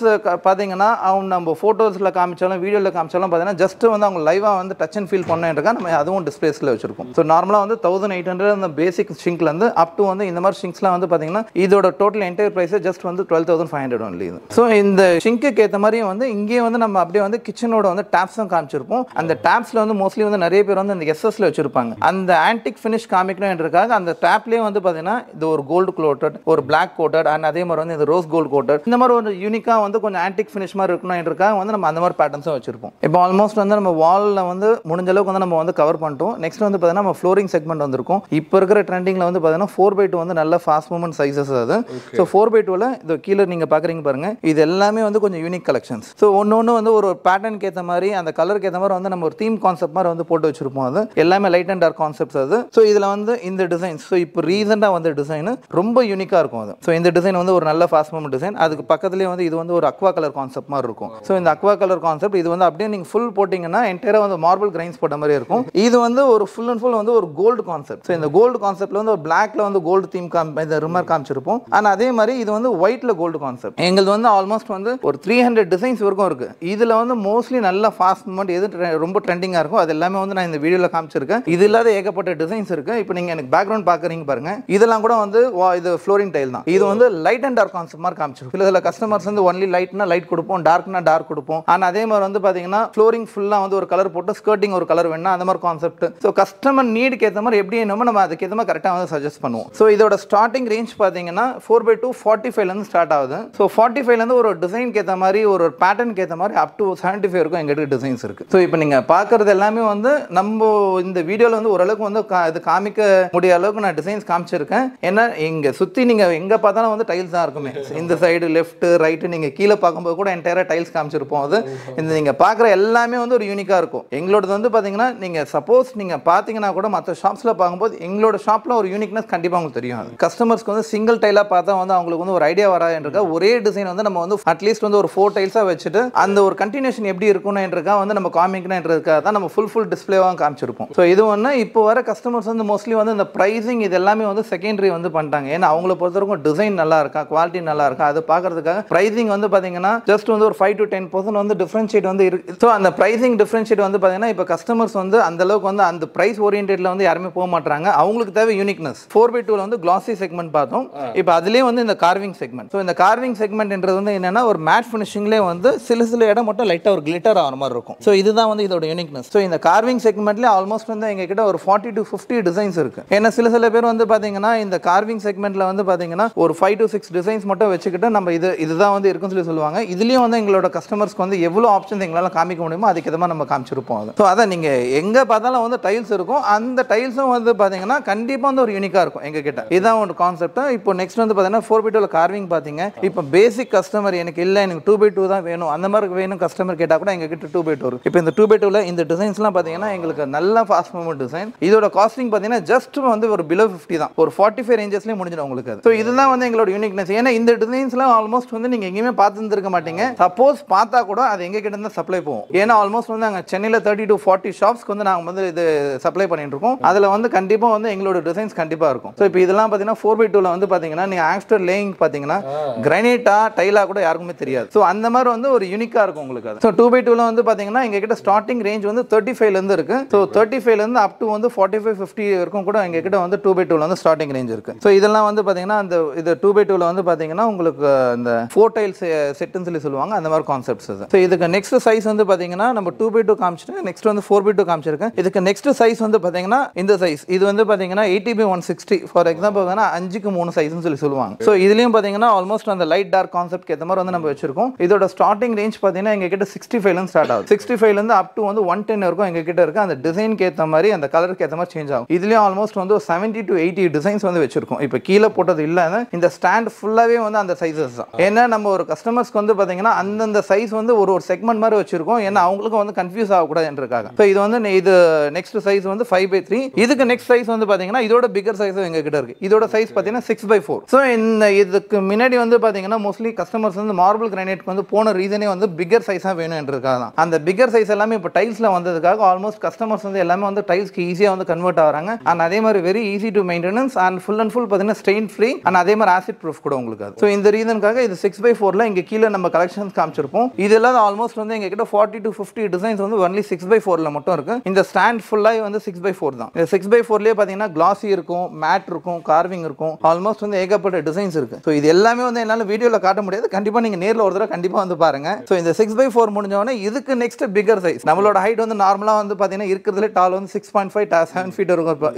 பார்த்தீங்கன்னா அவங்க நம்ம ஃபோட்டோஸில் காமிச்சாலும் வீடியோவில் காமிச்சாலும் பார்த்தீங்கன்னா ஜஸ்ட் வந்து அவங்க லைவாக வந்து டச் அண்ட் ஃபீல் பண்ணிருக்கா நம்ம அதுவும் டிஸ்பிளேஸில் வச்சிருக்கோம். ஸோ நார்மலாக வந்து 1800 அந்த பேசிக் சிங்க்லேருந்து அப் டு வந்து இந்த மாதிரி சிங்க்ஸ்லாம் வந்து பார்த்தீங்கன்னா இதோட டோட்டல் என்டையர் ப்ரைஸே ஜஸ்ட் வந்து 12,500 ஒன்லி. ஸோ இந்த சிங்க்கு ஏற்ற மாதிரியும் வந்து இங்கே வந்து நம்ம அப்படியே வந்து கிச்சனோட வந்து டேப்ஸும் காமிச்சிருப்போம். அந்த டேப்ஸில் வந்து மோஸ்ட்லி வந்து நிறைய பேர் வந்து அந்த எஸ்எஸ்ல வச்சிருப்பாங்க. அந்த ஆன்டிக் ஃபினிஷ் காமிக்கணும்ன்றதுக்காக அந்த டேப்லேயே வந்து பார்த்தீங்கன்னா இது ஒரு கோல்டு கோட்டட், ஒரு பிளாக் கோட்டட் அண்ட் அதே மாதிரி வந்து இது ரோஸ் கோல்டு கோட்டட், இந்த மாதிரி ஒரு யூனிக்காக வந்து கொஞ்சம் ஆன்டிக் ஃபினிஷ் மாதிரி இருக்கணும்ன்றதுக்காக வந்து நம்ம அந்த மாதிரி பேட்டர்ன்ஸும் வச்சிருப்போம். இப்போ ஆல்மோஸ்ட் வந்து நம்ம வாலில் வந்து முடிஞ்ச அளவுக்கு வந்து நம்ம வந்து கவர் பண்ணிட்டோம். நெக்ஸ்ட் வந்து பார்த்தீங்கன்னா நம்ம ஃப்ளோரிங் செக்மெண்ட் வந்திருக்கும். இப்போ இருக்கிற ட்ரெண்டிங்கில் வந்து பார்த்தீங்கன்னா 4x2 வந்து நல்ல ஃபாஸ்ட் மூவ்மெண்ட் சைஸஸ் அது. ஸோ 4x2ல இது கீழே நீங்கள் பார்க்குறீங்க பாருங்க, இது எல்லாமே வந்து கொஞ்சம் யூனிக் கலெக்ஷன்ஸ். ஸோ ஒன்று வந்து ஒரு பேட்டர்னுக்கு ஏற்ற மாதிரி அந்த கலருக்கு ஏற்ற மாதிரி வந்து நம்ம ஒரு தீம் கான்செப்ட் மாதிரி வந்து போட்டு வச்சிருப்போம். அது எல்லாமே லைட் அண்ட் டார்க் கான்செப்ட்ஸ் அது. ஸோ இதில் வந்து இந்த டிசைன்ஸ் ஸோ இப்போ ரீசெண்டாக வந்த டிசைன் ரொம்ப யூனிக்காக இருக்கும் அது. ஸோ இந்த டிசைன் வந்து ஒரு நல்ல ஃபாஸ்ட் மூவ்மெண்ட் டிசைன். அதுக்கு பக்கத்துலேயே வந்து இது வந்து ஒரு அக்வா கலர் கான்செப்ட் மாதிரி இருக்கும். ஸோ இந்த அக்வா கலர் கான்செப்ட் இது வந்து அப்படியே நீங்கள் ஃபுல் போட்டிங்கன்னா என்டையராக வந்து மார்பிள் கிரைன்ஸ் போட்ட மாதிரி இருக்கும். இது வந்து ஒரு ஃபுல் அண்ட் ஃபுல் வந்து ஒரு கோல்டு கான்செப்ட். ஸோ இந்த கோல்டு கான்செப்ட்ல வந்து ஒரு பிளாக்ல வந்து கோல்டு தீம் இந்த ரிமர் காமிச்சிருப்போம். ஆனால் அதே மாதிரி இது வந்து ஒயிட்ல கோல்டு கான்செப்ட். எங்களுக்கு வந்து ஆல்மோஸ்ட் வந்து ஒரு 300 டிசைன்ஸ் வரைக்கும் இருக்கு. இதில் வந்து மோஸ்ட்லி நல்ல ஃபாஸ்ட் மூவ்மெண்ட் எது ரொம்ப ட்ரெண்டிங்காக இருக்கும் அது எல்லாமே வந்து நான் இந்த வீடியோவில் காமிச்சிருக்கேன். இது இல்லாத ஏகப்பட்ட டிசைன்ஸ் இருக்கு. இப்போ நீங்கள் எனக்கு பேக்ரவுண்ட் பார்க்குறீங்க பாருங்க, இதெல்லாம் கூட வந்து இது ஃப்ளோரிங் டைல் தான். இது வந்து லைட் அண்ட் டார்க் கான்செப்ட் மாதிரி காமிச்சிருக்கும். இதில் கஸ்டமர்ஸ் வந்து ஒன்லி லைட்னா லைட் கொடுப்போம், டார்க்னா டார்க் கொடுப்போம். ஆனால் அதே மாதிரி வந்து பார்த்தீங்கன்னா ஃப்ளோரிங் ஃபுல்லாக வந்து ஒரு கலர் போட்டு ஸ்கர்ட்டிங் ஒரு கலர் வேணும் அந்த மாதிரி கான்செப்ட். ஸோ கஸ்டமர் நீடுக்கு ஏற்ற மாதிரி எப்படி என்னமோ நம்ம அதுக்கேற்ற மாதிரி கரெக்டாக வந்து சஜஸ்ட் பண்ணுவோம். ஸோ இதோட ஸ்டார்டிங் ரேஞ்ச் பார்த்தீங்கன்னா 4x2 45 ஸ்டார்ட் ஆகுது. ஸோ 45 ஒரு டிசைனுக்கு ஏற்ற மாதிரி ஒரு பேட்டர்னுக்கு ஏற்ற மாதிரி அப் டு 75 வரைக்கும் எங்கிட்ட டிசைன்ஸ் இருக்கு. ஸோ இப்போ நீங்கள் பார்க்குறது எல்லாமே வந்து நம்ம இந்த வீடியோவில் வந்து ஓரளவுக்கு வந்து இது காமிக்க முடிய அளவுக்கு நான் டிசைன்ஸ் காமிச்சிருக்கேன். ஏன்னா இங்கே சுற்றி நீங்கள் எங்கே பார்த்தாலும் வந்து டைல்ஸ் தான் இருக்குமே. இந்த சைடு லெஃப்ட் ரைட்டு நீங்கள் கீழே பார்க்கும்போது கூட என்டையராக டைல்ஸ் காமிச்சிருப்போம். அது இந்த நீங்கள் பார்க்குற எல்லாமே வந்து ஒரு யூனிக்காக இருக்கும். எங்களோடது வந்து பார்த்தீங்கன்னா நீங்கள் சப்போஸ் நீங்கள் பார்த்தீங்கன்னா கூட மற்ற ஷாப்ஸில் பார்க்கும்போது எங்களோட ஷாப்பில் ஒரு யூனிக்னஸ் கண்டிப்பாக உங்களுக்கு தெரியும். கஸ்டமர்ஸ்க்கு வந்து சிங்கிள் டைலாக பார்த்தா வந்து அவங்களுக்கு வந்து ஒரு ஐடியா வராதுன்றக்கா ஒரே டிசைன் வந்து நம்ம வந்து அட்லீஸ்ட் வந்து ஒரு 4 டைல்ஸாக வச்சுட்டு அந்த ஒரு கண்டினியூஷன் எப்படி இருக்கும்ன்றதுக்காக வந்து நம்ம காமிக்கணுன்றதுக்காக தான் நம்ம ஃபுல் டிஸ்பிளேவாக காமிச்சிருப்போம். ஸோ இது ஒன்று இப்போ வர கஸ்டமர்ஸ் வந்து மோஸ்ட்லி வந்து இந்த ப்ரைசிங் இது எல்லாமே வந்து செகண்டரி வந்து பண்ணிட்டாங்க. ஏன்னா அவங்கள பொறுத்தவரைக்கும் டிசைன் நல்லா இருக்கா, குவாலிட்டி நல்லா இருக்கா அது பார்க்கறதுக்காக ப்ரைசிங் வந்து பார்த்தீங்கன்னா ஜஸ்ட் வந்து ஒரு 5 to 10% வந்து டிஃபரன்ஷியேட் வந்து இருக்கு. ஸோ அந்த ப்ரைசிங் டிஃபரன்ஷியேட் வந்து பார்த்தீங்கன்னா இப்போ கஸ்டமர்ஸ் வந்து அந்த அளவுக்கு வந்து அந்த ப்ரைஸ் ஓரியன்டேட்ல வந்து யாருமே போக மாட்டாங்க. அவங்களுக்கு தேவை யூனிக்னஸ். 4x2 வந்து கிளாசி செக்மெண்ட் பார்த்தோம். இப்போ அதுலேயே வந்து இந்த கார்விங் செக்மெண்ட். ஸோ இந்த கார்விங் செக்மெண்ட்ன்றது வந்து என்னன்னா ஒரு மேட் ஃபினிஷிங்லேயே வந்து சில இடம் மட்டும் லைட்டாக ஒரு கிளிட்டர் ஆகிற மாதிரி இருக்கும். ஸோ இதுதான் வந்து இதோட யூனிக்னஸ். ஸோ இந்த கார்விங் செக்மெண்ட்லேயே ஆல்மோஸ்ட் வந்து எங்ககிட்ட ஒரு 40 to 50 டிசைன்ஸ் இருக்கு. ஏன்னா சில பேர் வந்து பார்த்தீங்கன்னா இந்த கார்விங் செக்மெண்ட்ல வந்து பார்த்தீங்கன்னா ஒரு 5 to 6 டிசைன்ஸ் மட்டும் வச்சுக்கிட்டு நம்ம இதுதான் வந்து இருக்குன்னு சொல்லுவாங்க. இதுலேயும் வந்து எங்களோட கஸ்டமர்ஸ்க்கு வந்து எவ்வளோ ஆப்ஷன்ஸ் எங்களால் காமிக்க முடியுமோ அதுக்கு எதமாக நம்ம காமிச்சிருப்போம். அது ஸோ அதை நீங்கள் எங்கே பார்த்தாலும் வந்து டைல்ஸ் இருக்கும். அந்த டைல்ஸும் வந்து பார்த்தீங்கன்னா கண்டிப்பாக வந்து ஒரு யூனிக்காக இருக்கும் எங்ககிட்ட. இதுதான் ஒரு கான்செப்ட். இப்போ நெக்ஸ்ட் வந்து பார்த்தீங்கன்னா 4x2 கார்விங் பார்த்தீங்க. இப்போ பேசிக் கஸ்டமர் எனக்கு இல்லை எனக்கு 2x2 தான் வேணும் அந்த மாதிரி வேணும் கஸ்டமர் கேட்டால் கூட எங்ககிட்ட 2x2 இருக்கும். இப்போ இந்த 2x2ல இந்த டிசைன்ஸ்லாம் பார்த்தீங்கன்னா எங்களுக்கு நல்ல ஃபாஸ்ட் மூவ்மெண்ட் டிசைன். இதோட காஸ்டிங் பார்த்தீங்கன்னா ஜஸ்ட் வந்து ஒரு பிலோ 50 தான். ஒரு 45 ரேஞ்சஸ்லேயே முடிஞ்சிடும் உங்களுக்கு. ஸோ இதுதான் வந்து எங்களோட யூனிக்னஸ். ஏன்னா இந்த டிசைன்ஸ்லாம் ஆல்மோஸ்ட் வந்து நீங்கள் எங்கேயுமே பார்த்துருக்க மாட்டீங்க. சப்போஸ் பார்த்தா கூட அது எங்க கிட்ட இருந்து சப்ளை போகும். ஏன்னா ஆல்மோஸ்ட் வந்து நாங்கள் சென்னையில் 30 to 40 ஷாப்ஸ்க்கு வந்து நாங்கள் வந்து இது சப்ளை பண்ணிட்டு இருக்கோம். அதில் வந்து கண்டிப்பாக வந்து எங்களோட டிசைன்ஸ் கண்டிப்பாக இருக்கும். ஸோ இப்போ இதெல்லாம் பார்த்தீங்கன்னா 4x2ல வந்து பார்த்தீங்கன்னா நீங்கள் ஆஃப்டர் லேயிங் பார்த்தீங்கன்னா கிரானைட்டா டைலா கூட யாருக்குமே தெரியாது. ஸோ அந்த மாதிரி வந்து ஒரு யூனிக்காக இருக்கும் உங்களுக்கு. அது ஸோ 2x2ல வந்து பார்த்தீங்கன்னா எங்ககிட்ட ஸ்டார்டிங் ரேஞ்ச் வந்து 35லேருந்து இருக்கு. ஸோ 35லேருந்து அப் டு வந்து 45-50 வரைக்கும் கூட எங்ககிட்ட வந்து 2x2ல வந்து ஸ்டார்டிங் ரேஞ்ச் இருக்கு. ஸோ இதெல்லாம் வந்து பார்த்தீங்கன்னா அந்த இது 2x2ல வந்து பார்த்தீங்கன்னா உங்களுக்கு இந்த 4 டைல்ஸ் செட்டுன்னு சொல்லி சொல்லுவாங்க அந்த மாதிரி கான்செப்ட்ஸ். ஸோ இதுக்கு நெக்ஸ்ட் சைஸ் வந்து பார்த்தீங்கன்னா நம்ம 2x2 காமிச்சிட்டு நெக்ஸ்ட் வந்து 4x2 காமிச்சிருக்கேன். இதுக்கு நெக்ஸ்ட் சைஸ் வந்து பார்த்தீங்கன்னா இந்த சைஸ் இது வந்து பார்த்தீங்கன்னா 80x160 ஃபார் எக்ஸாம்பிள் வந்து 5க்கு 3 சைஸ்னு சொல்லி சொல்லுவாங்க. ஸோ இதுலயும் பார்த்தீங்கன்னா ஆல்மோஸ்ட் அந்த லைட் டார்க் கான்செப்ட் ஏற்ற மாதிரி வந்து நம்ம வச்சிருக்கோம். இதோட ஸ்டார்டிங் ரேஞ்ச் பார்த்தீங்கன்னா எங்க கிட்ட 65ல ஸ்டார்ட் ஆகுது. 65லேருந்து அப் டு வந்து 110 வரைக்கும் எங்க கிட்ட இருக்கு. அந்த டிசைனுக்கு ஏற்ற மாதிரி அந்த கலருக்கு ஏற்ற மாதிரி சேஞ்ச் ஆகும். இதுலயும் ஆல்மோஸ்ட் வந்து 70 to 80 டிசைன்ஸ் வந்து வச்சிருக்கோம். இப்போ கீழே போட்டது இல்லாத இந்த ஸ்டாண்ட் ஃபுல்லாவே வந்து அந்த சைஸஸ் தான். ஏன்னா நம்ம ஒரு கஸ்டமர்ஸ்க்கு வந்து பார்த்தீங்கன்னா அந்தந்த சைஸ் வந்து ஒரு செக்மெண்ட் மாதிரி வச்சிருக்கோம். ஏன்னா அவங்களுக்கும் வந்து கன்ஃபியூஸ் ஆகக்கூடாதுன்றக்காக. ஸோ இது வந்து இது நெக்ஸ்ட் சைஸ் வந்து 5x3. இதுக்கு நெக்ஸ்ட் சைஸ் வந்து பார்த்தீங்கன்னா இதோட பிகர் சைஸ் எங்க கிட்ட இருக்கு. இதோட சைஸ் பார்த்தீங்கன்னா 6x4. ஸோ இந்த இதுக்கு முன்னாடி வந்து பார்த்தீங்கன்னா மோஸ்ட்லி கஸ்டமர்ஸ் வந்து மார்பிள் கிரானைட்க்கு வந்து போன ரீசனே வந்து பிகர் சைஸாக வேணும்ன்றதுக்காக தான். அந்த பிகர் சைஸ் எல்லாமே இப்போ டைல்ஸ்ல வந்ததுக்காக ஆல்மோஸ்ட் கஸ்டமர்ஸ் வந்து எல்லாமே வந்து டைல்ஸ்க்கு ஈஸியாக வந்து கன்வெர்ட் ஆகிறாங்க. அண்ட் அதே மாதிரி very easy to maintenance and full பார்த்தீங்கன்னா ஸ்ட்ரெயின் ஃப்ரீ அண்ட் அதே மாதிரி ஆசிட் ப்ரூஃப் கூட உங்களுக்கு. ஸோ இந்த ரீசனுக்காக இது 6x4ல இங்க கீழே நம்ம கலெக்ஷன்ஸ் காமிச்சிருப்போம். இதெல்லாம் ஆல்மோஸ்ட் வந்து எங்க கிட்ட 40 to 50 டிசைன்ஸ் வந்து ஒன்லி 6x4ல மட்டும் இருக்கு. இந்த ஸ்டாண்ட் ஃபுல்லாக வந்து 6x4 தான். இந்த 6x4லேயே பார்த்தீங்கன்னா கிளாசி இருக்கும், மேட் இருக்கும், கார்விங் இருக்கும். ஆல்மோஸ்ட் வந்து ஏகப்பட்ட டிசைன்ஸ் இருக்கு. ஸோ இது எல்லாமே வந்து என்னால் வீடியோவில் காட்ட முடியாது. கண்டிப்பாக நீங்கள் நேரில் ஒரு தடவை கண்டிப்பாக வந்து பாருங்க. ஸோ இந்த 6x4 முடிஞ்சவொடனே இதுக்கு நெக்ஸ்ட் பிகர் சைஸ். நம்மளோட ஹைட் வந்து நார்மலாக வந்து பார்த்தீங்கன்னா இருக்கிறதுல டால் வந்து 6.5 7 feet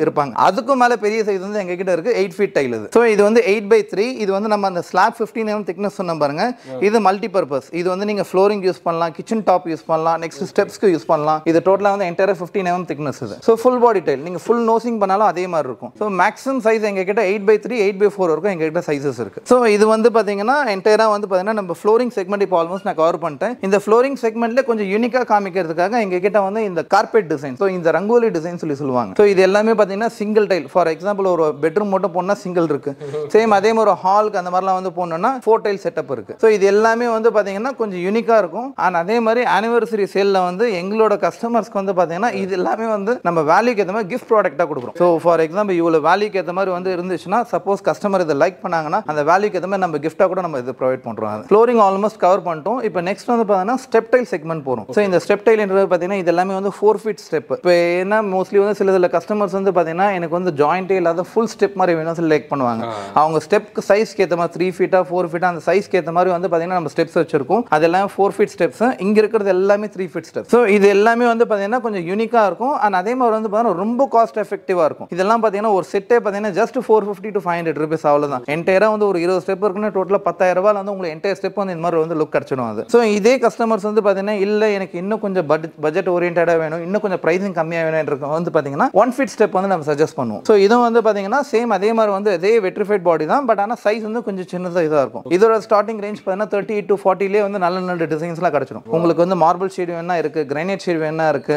இருப்பாங்க. அதுக்கும் மேலே பெரிய சைஸ் வந்து எங்க கிட்ட இருக்கு 8 feet டைல். ஸோ இது வந்து 8x3. இது வந்து நம்ம அந்த ஸ்லாப் 15 mm திக்னஸ் சொன்ன பாருங்க. இது மல்டி பர்பஸ். இது வந்து நீங்க ஃப்ளோரிங் யூஸ் பண்ணலாம், கிச்சன் டாப் யூஸ் பண்ணலாம், நெக்ஸ்ட் ஸ்டெப்ஸ்க்கு யூஸ் பண்ணலாம். இது டோட்டலா வந்து என்டையர் 15 mm திக்னஸ் இது. ஸோ ஃபுல் பாடி டைல் நீங்க ஃபுல் நோசிங் பண்ணாலும் அதே மாதிரி இருக்கும். ஸோ மேக்ஸிமம் சைஸ் எங்க கிட்ட 8x3 8x4 வரைக்கும் எங்க கிட்ட சைஸஸ் இருக்கு. ஸோ இது வந்து பாத்தீங்கன்னா என்டையரா வந்து பாத்தீங்கன்னா நம்ம ஃப்ளோரிங் செக்மெண்ட் இப்போ ஆல்மோஸ்ட் நான் கவர் பண்ணிட்டேன். இந்த ஃப்ளோரிங் செக்மெண்ட்ல கொஞ்சம் யூனிக்கா காமிக்கிறதுக்காக எங்க கிட்ட வந்து இந்த கார்பெட் டிசைன், ஸோ இந்த ரங்கோலி டிசைன் சொல்லி சொல்லுவாங்க. ஸோ இது எல்லாமே பாத்தீங்கன்னா சிங்கிள் டைல். ஃபார் எக்ஸாம்பிள் ஒரு பெட்ரூம் மட்டும் போனா சிங்கிள் இருக்கு. சேம் அதே மாதிரி ஹாலுக்கு அந்த மாதிரிலாம் வந்து போனோம்னா 4 டைல் செட்டப் இருக்கு. ஸோ இது எல்லாமே வந்து பார்த்தீங்கன்னா கொஞ்சம் யூனிக்காக இருக்கும். அண்ட் அதே மாதிரி ஆனிவர்சரி சேலில் வந்து எங்களோட கஸ்டமர்ஸ்க்கு வந்து பார்த்தீங்கன்னா இது எல்லாமே வந்து நம்ம வேல்யூக்கு ஏற்ற மாதிரி கிஃப்ட் ப்ராடக்டாக கொடுக்குறோம். ஸோ ஃபார் எக்ஸாம்பிள் இவ்வளோ வேல்யூக்கு ஏற்ற மாதிரி வந்து இருந்துச்சுன்னா சப்போஸ் கஸ்டமர் இதை லைக் பண்ணாங்கன்னா அந்த வேல்யூக்கு ஏற்ற மாதிரி நம்ம கிஃப்ட்டாக கூட நம்ம இது ப்ரொவைட் பண்ணுறோம். ஃப்ளோரிங் ஆல்மோஸ்ட் கவர் பண்ணிட்டோம். இப்போ நெக்ஸ்ட் வந்து பார்த்தீங்கன்னா ஸ்டெப் டைல் செக்மெண்ட் போகிறோம். ஸோ இந்த ஸ்டெப் டைல்ன்றது பார்த்தீங்கன்னா இது எல்லாமே வந்து 4 ஃபீட் ஸ்டெப். இப்போ என்ன மோஸ்ட்லி வந்து சில கஸ்டமர்ஸ் வந்து பார்த்தீங்கன்னா எனக்கு வந்து ஜாயிண்டே இல்லாத ஃபுல் ஸ்டெப் மாதிரி வேணும் சொல்லி லைக் பண்ணுவாங்க. அவங்க ஸ்டெப்க்கு சைஸ்க்கு ஏற்ற மாதிரி 3 ஃபீட்டா 4 ஃபீட்டா அந்த சைஸ்க்கு ஏற்ற மாதிரி வந்து பார்த்தீங்கன்னா நம்ம ஸ்டெப்ஸ் வச்சிருக்கோம். அதெல்லாம் 4 ஃபீட் ஸ்டெப்ஸ். இங்கே இருக்கிறது எல்லாமே 3 ஃபீட் ஸ்டெப்ஸ். ஸோ இது எல்லாமே வந்து பார்த்தீங்கன்னா கொஞ்சம் யூனிக்காக இருக்கும். அண்ட் அதே மாதிரி வந்து பார்த்தீங்கன்னா ரொம்ப காஸ்ட் எஃபெக்டிவாக இருக்கும். இதெல்லாம் பார்த்தீங்கன்னா ஒரு செட்டே பார்த்தீங்கன்னா ஜஸ்ட் 450 to 500 rupees அவ்வளோதான். என்டையராக வந்து ஒரு 20 ஸ்டெப் இருக்குன்னு டோட்டலாக 10,000 ரூபாய் வந்து உங்களுக்கு என்டையர் ஸ்டெப் வந்து இந்த மாதிரி வந்து லுக் கிடச்சிடும். அது ஸோ இதே கஸ்டமர்ஸ் வந்து பார்த்தீங்கன்னா இல்லை எனக்கு இன்னும் கொஞ்சம் பட்ஜெட் ஓரியன்டாக வேணும், இன்னும் கொஞ்சம் ப்ரைஸிங் கம்மியாக வேணும் வந்து பார்த்தீங்கன்னா 1 ஃபீட் ஸ்டெப் வந்து நம்ம சஜஸ்ட் பண்ணுவோம். ஸோ இதுவும் வந்து பார்த்தீங்கன்னா சேம் அதே மாதிரி வந்து அதே வெட்ரிஃபைட் பாடி தான். பட் ஆனால் சைஸ் வந்து கொஞ்சம் சின்னதாக இதாக இருக்கும். இதோட ஸ்டார்டிங் ரேஞ்ச் பார்த்தீங்கன்னா 38 to 40 வந்து நல்ல நல்ல டிசைன்ஸ்லாம் கிடச்சிடும். உங்களுக்கு வந்து மார்பிள் ஷேட் வேணா இருக்கு, கிரானைட் ஷேட் வேணா இருக்கு,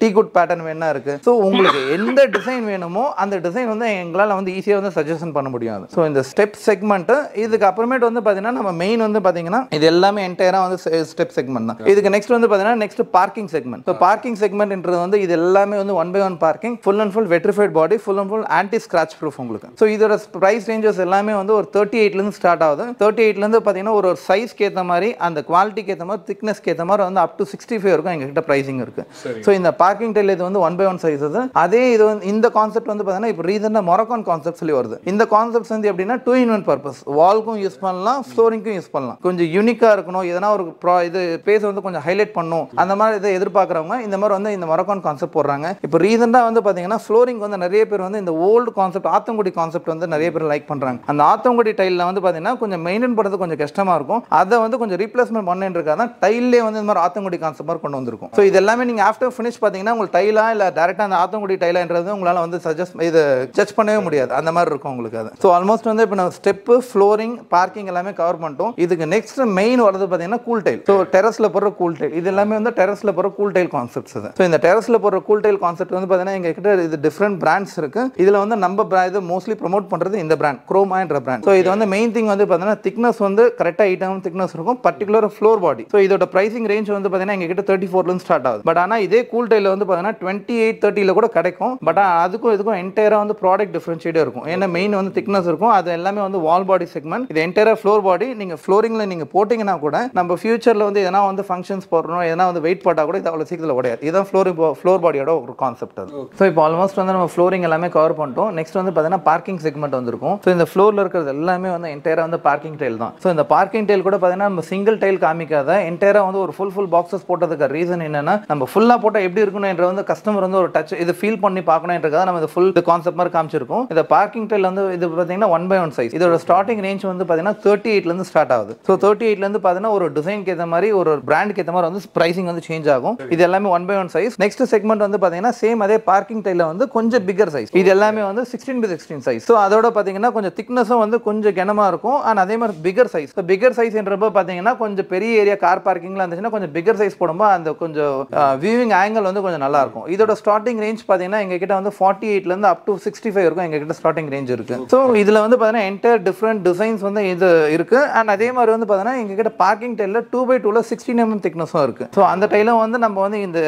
டீ குட் பேட்டர்ன் வேணா இருக்கு. ஸோ உங்களுக்கு எந்த டிசைன் வேணுமோ அந்த டிசைன் வந்து எங்களால் வந்து ஈஸியாக வந்து சஜஷன் பண்ண முடியாது. ஸோ இந்த ஸ்டெப் செக்மெண்ட் இதுக்கு அப்புறமேட்டு வந்து பார்த்தீங்கன்னா நம்ம மெயின் வந்து பார்த்தீங்கன்னா இது எல்லாமே என்டையராக வந்து ஸ்டெப் செக்மெண்ட் தான். இதுக்கு நெக்ஸ்ட் வந்து பார்த்தீங்கன்னா next parking segment. So parking செக்மெண்ட்ன்றது வந்து இது எல்லாமே வந்து 1/1 parking, full and full vitrified body, full and full anti scratch proof உங்களுக்கு. ஸோ இதோட பிரைஸ் ரேஞ்சஸ் எல்லாமே வந்து ஒரு 38லேருந்து ஸ்டார்ட் ஆகுது. 38லேருந்து பார்த்தீங்கன்னா ஒரு சைஸ்க்கு ஏற்ற மாதிரி அந்த குவாலிட்டிக்கு ஏற்ற மாதிரி திக்னஸ்க்கு ஏற்ற மாதிரி வந்து அப் டு 65 இருக்கும் எங்ககிட்ட ப்ரைசிங் இருக்கு. ஸோ இந்த பார்க்கிங் டைல் இது வந்து 1/1 சைஸ். அதே இது வந்து இந்த கான்செப்ட் வந்து பார்த்தீங்கன்னா இப்போ ரீசெண்டாக மொரக்கான் கான்செப்ட் சொல்லி வருது. இந்த கான்செப்ட்ஸ் வந்து எப்படின்னா 2-in-1 பர்பஸ், வால்க்கும் யூஸ் பண்ணலாம், ஃப்ளோரிங்க்கும் யூஸ் பண்ணலாம். கொஞ்சம் யூனிக்காக இருக்கணும், எதனா ஒரு இது பேஸ் வந்து கொஞ்சம் ஹைலைட் பண்ணும் அந்த மாதிரி இதை எதிர்பார்க்குறவங்க இந்த மாதிரி வந்து இந்த மொரக்கான் கான்செப்ட் போடுறாங்க. இப்போ ரீசெண்டாக வந்து பார்த்தீங்கன்னா ஃப்ளோரிங் வந்து நிறைய பேர் வந்து இந்த ஓல்டு கான்செப்ட் ஆத்தங்குடி கான்செப்ட் வந்து நிறைய பேர் லைக் பண்ணுறாங்க. அந்த ஆத்தங்குடி டைலில் வந்து பார்த்தீங்கன்னா கொஞ்சம் மெயின்டைன் பண்ணுறது கொஞ்சம் கஷ்டமாக இருக்கும். அதை வந்து கொஞ்சம் ரீப்ளேஸ்மெண்ட் பண்ணிருக்காங்க தான் டைல்லே வந்து இந்த மாதிரி ஆத்தங்குடி கான்செப்ட் மாதிரி கொண்டு வந்திருக்கும். ஸோ இது எல்லாமே நீங்கள் ஆஃப்டர் ஃபினிஷ் பார்த்தீங்கன்னா உங்களுக்கு டைலா இல்லை டேரெக்டாக அந்த ஆத்தங்குடி டைலான்றது உங்களால் வந்து இது ஜட்ஜ் பண்ணவே முடியாது. அந்த மாதிரி இருக்கும் உங்களுக்கு அது. ஸோ ஆல்மோஸ்ட் வந்து இப்போ நம்ம ஸ்டெப்பு, ஃப்ளோரிங், பார்க்கிங் எல்லாமே கவர் பண்ணிட்டோம். இதுக்கு நெக்ஸ்ட் மெயின் வரது பார்த்தீங்கன்னா கூல் டைல். ஸோ டெரஸில் போடுற கூல் டைல் இது எல்லாமே வந்து டெரஸில் போடுற கூல் டைல் கான்செப்ட்ஸ். ஸோ இந்த டெரஸில் போடுற கூல் டைல் கான்செப்ட் வந்து பார்த்தீங்கன்னா எங்ககிட்ட இது டிஃப்ரெண்ட் பிராண்ட்ஸ் இருக்கு. இதில் வந்து நம்ம இது மோஸ்ட்லி ப்ரொமோட் பண்ணுறது இந்த பிராண்ட் குரோமா என்ற பிராண்ட். ஸோ இது வந்து மெயின் திங் வந்து பார்த்தீங்கன்னா திக்னஸ் வந்து கரெக்டாக 8 திக்னஸ் இருக்கும், பர்டிகுலர் ஃப்ளோர் பாடி. ஸோ இதோட பிரைசிங் ரேஞ்ச் வந்து பார்த்தீங்கன்னா எங்ககிட்ட 34லேருந்து ஸ்டார்ட் ஆகுது. பட் ஆனால் இதே கூல் டைல் வந்து பார்த்தீங்கன்னா 28-30 கூட கிடைக்கும். பட் அதுக்கும் இதுக்கும் என்டையராக வந்து ப்ராடக்ட் டிஃபரன்ஷியேட்டே இருக்கும். ஏன்னா மெயின் வந்து திக்னஸ் இருக்கும், அது எல்லாமே வந்து வால் பாடி செக்மெண்ட். இது என்டையராக ஃப்ளோர் பாடி. நீங்கள் ஃப்ளோரிங்கில் நீங்கள் போட்டிங்கன்னா கூட நம்ம ஃபியூச்சரில் வந்து எதனா வந்து ஃபங்க்ஷன்ஸ் போடுறோம், எதனா வந்து வெயிட் போட்டால் கூட இது அவ்வளோ சீக்கிரத்தில் உடையாது. இதுதான் ஃப்ளோர் பாடியோட ஒரு கான்செப்ட் அது. ஸோ இப்போ ஆல்மோஸ்ட் வந்து நம்ம ஃப்ளோரிங் எல்லாமே கவர் பண்ணிட்டோம். நெக்ஸ்ட் வந்து பார்த்தீங்கன்னா பார்க்கிங் செக்மெண்ட் வந்துருக்கும். ஸோ இந்த ஃப்ளோரில் இருக்கிறது எல்லாமே வந்து என்டையராக வந்து பார்க்கிங் டைல் தான். ஸோ இந்த பார்க்கிங் டைல் கூட பார்த்தீங்கன்னா நம்ம சிங்கிள் டைல் காமிக்காத என்டையராக வந்து ஒரு ஃபுல் பாக்ஸஸ் போட்டதுக்கு ரீசன் என்னன்னா நம்ம ஃபுல்லாக போட்டால் எப்படி இருக்கணும் என்ற வந்து கஸ்டமர் வந்து ஒரு டச் இது ஃபீல் பண்ணி பார்க்கணுன்றதுக்காக நம்ம இந்த ஃபுல் கான்செப்ட் மாதிரி காமிச்சிருக்கோம். இந்த பார்க்கிங் டைல் வந்து இது பார்த்தீங்கன்னா 1/1 சைஸ். இதோட ஸ்டார்டிங் ரேஞ்ச் வந்து பார்த்தீங்கன்னா 38லேருந்து ஸ்டார்ட் ஆகுது. ஸோ 38லேருந்து பார்த்தீங்கன்னா ஒரு டிசைனுக்கு ஏற்ற மாதிரி ஒரு பிராண்டுக்கு ஏற்ற மாதிரி வந்து பிரைசிங் வந்து சேஞ்ச் ஆகும். இது எல்லாமே 1/1 சைஸ். நெக்ஸ்ட் செக்மெண்ட் வந்து பார்த்தீங்கன்னா சேம் அதே பார்க்கிங் டைல வந்து கொஞ்சம் பிகர் சைஸ். இது எல்லாமே வந்து 16x16 சைஸ். ஸோ அதோட பார்த்தீங்கன்னா கொஞ்சம் திக்னஸும் வந்து கொஞ்சம் கனமா இருக்கும். அண்ட் அதே மாதிரி figure size. So figure size என்றப்போ பார்த்தீங்கன்னா கொஞ்சம் பெரிய ஏரியா கார் பார்க்கிங்லாம் இருந்துச்சுன்னா கொஞ்சம் பிகர் சைஸ் போடும்போது அந்த கொஞ்சம் வியூவிங் ஆங்கிள் வந்து கொஞ்சம் நல்லா இருக்கும். இதோட ஸ்டார்டிங் ரேஞ்ச் பார்த்தீங்கன்னா எங்ககிட்ட வந்து 48லேருந்து அப் டு 65 இருக்கும் எங்ககிட்ட ஸ்டார்டிங் ரேஞ்ச் இருக்கு. ஸோ இதில் வந்து பார்த்தீங்கன்னா என்டையர் டிஃப்ரெண்ட் டிசைன்ஸ் வந்து இது இருக்கு. அண்ட் அதே மாதிரி வந்து பார்த்தீங்கன்னா எங்ககிட்ட பார்க்கிங் டைலில் 2x2 16mm திக்னஸும் இருக்கு. ஸோ அந்த டைலும் வந்து நம்ம வந்து இந்த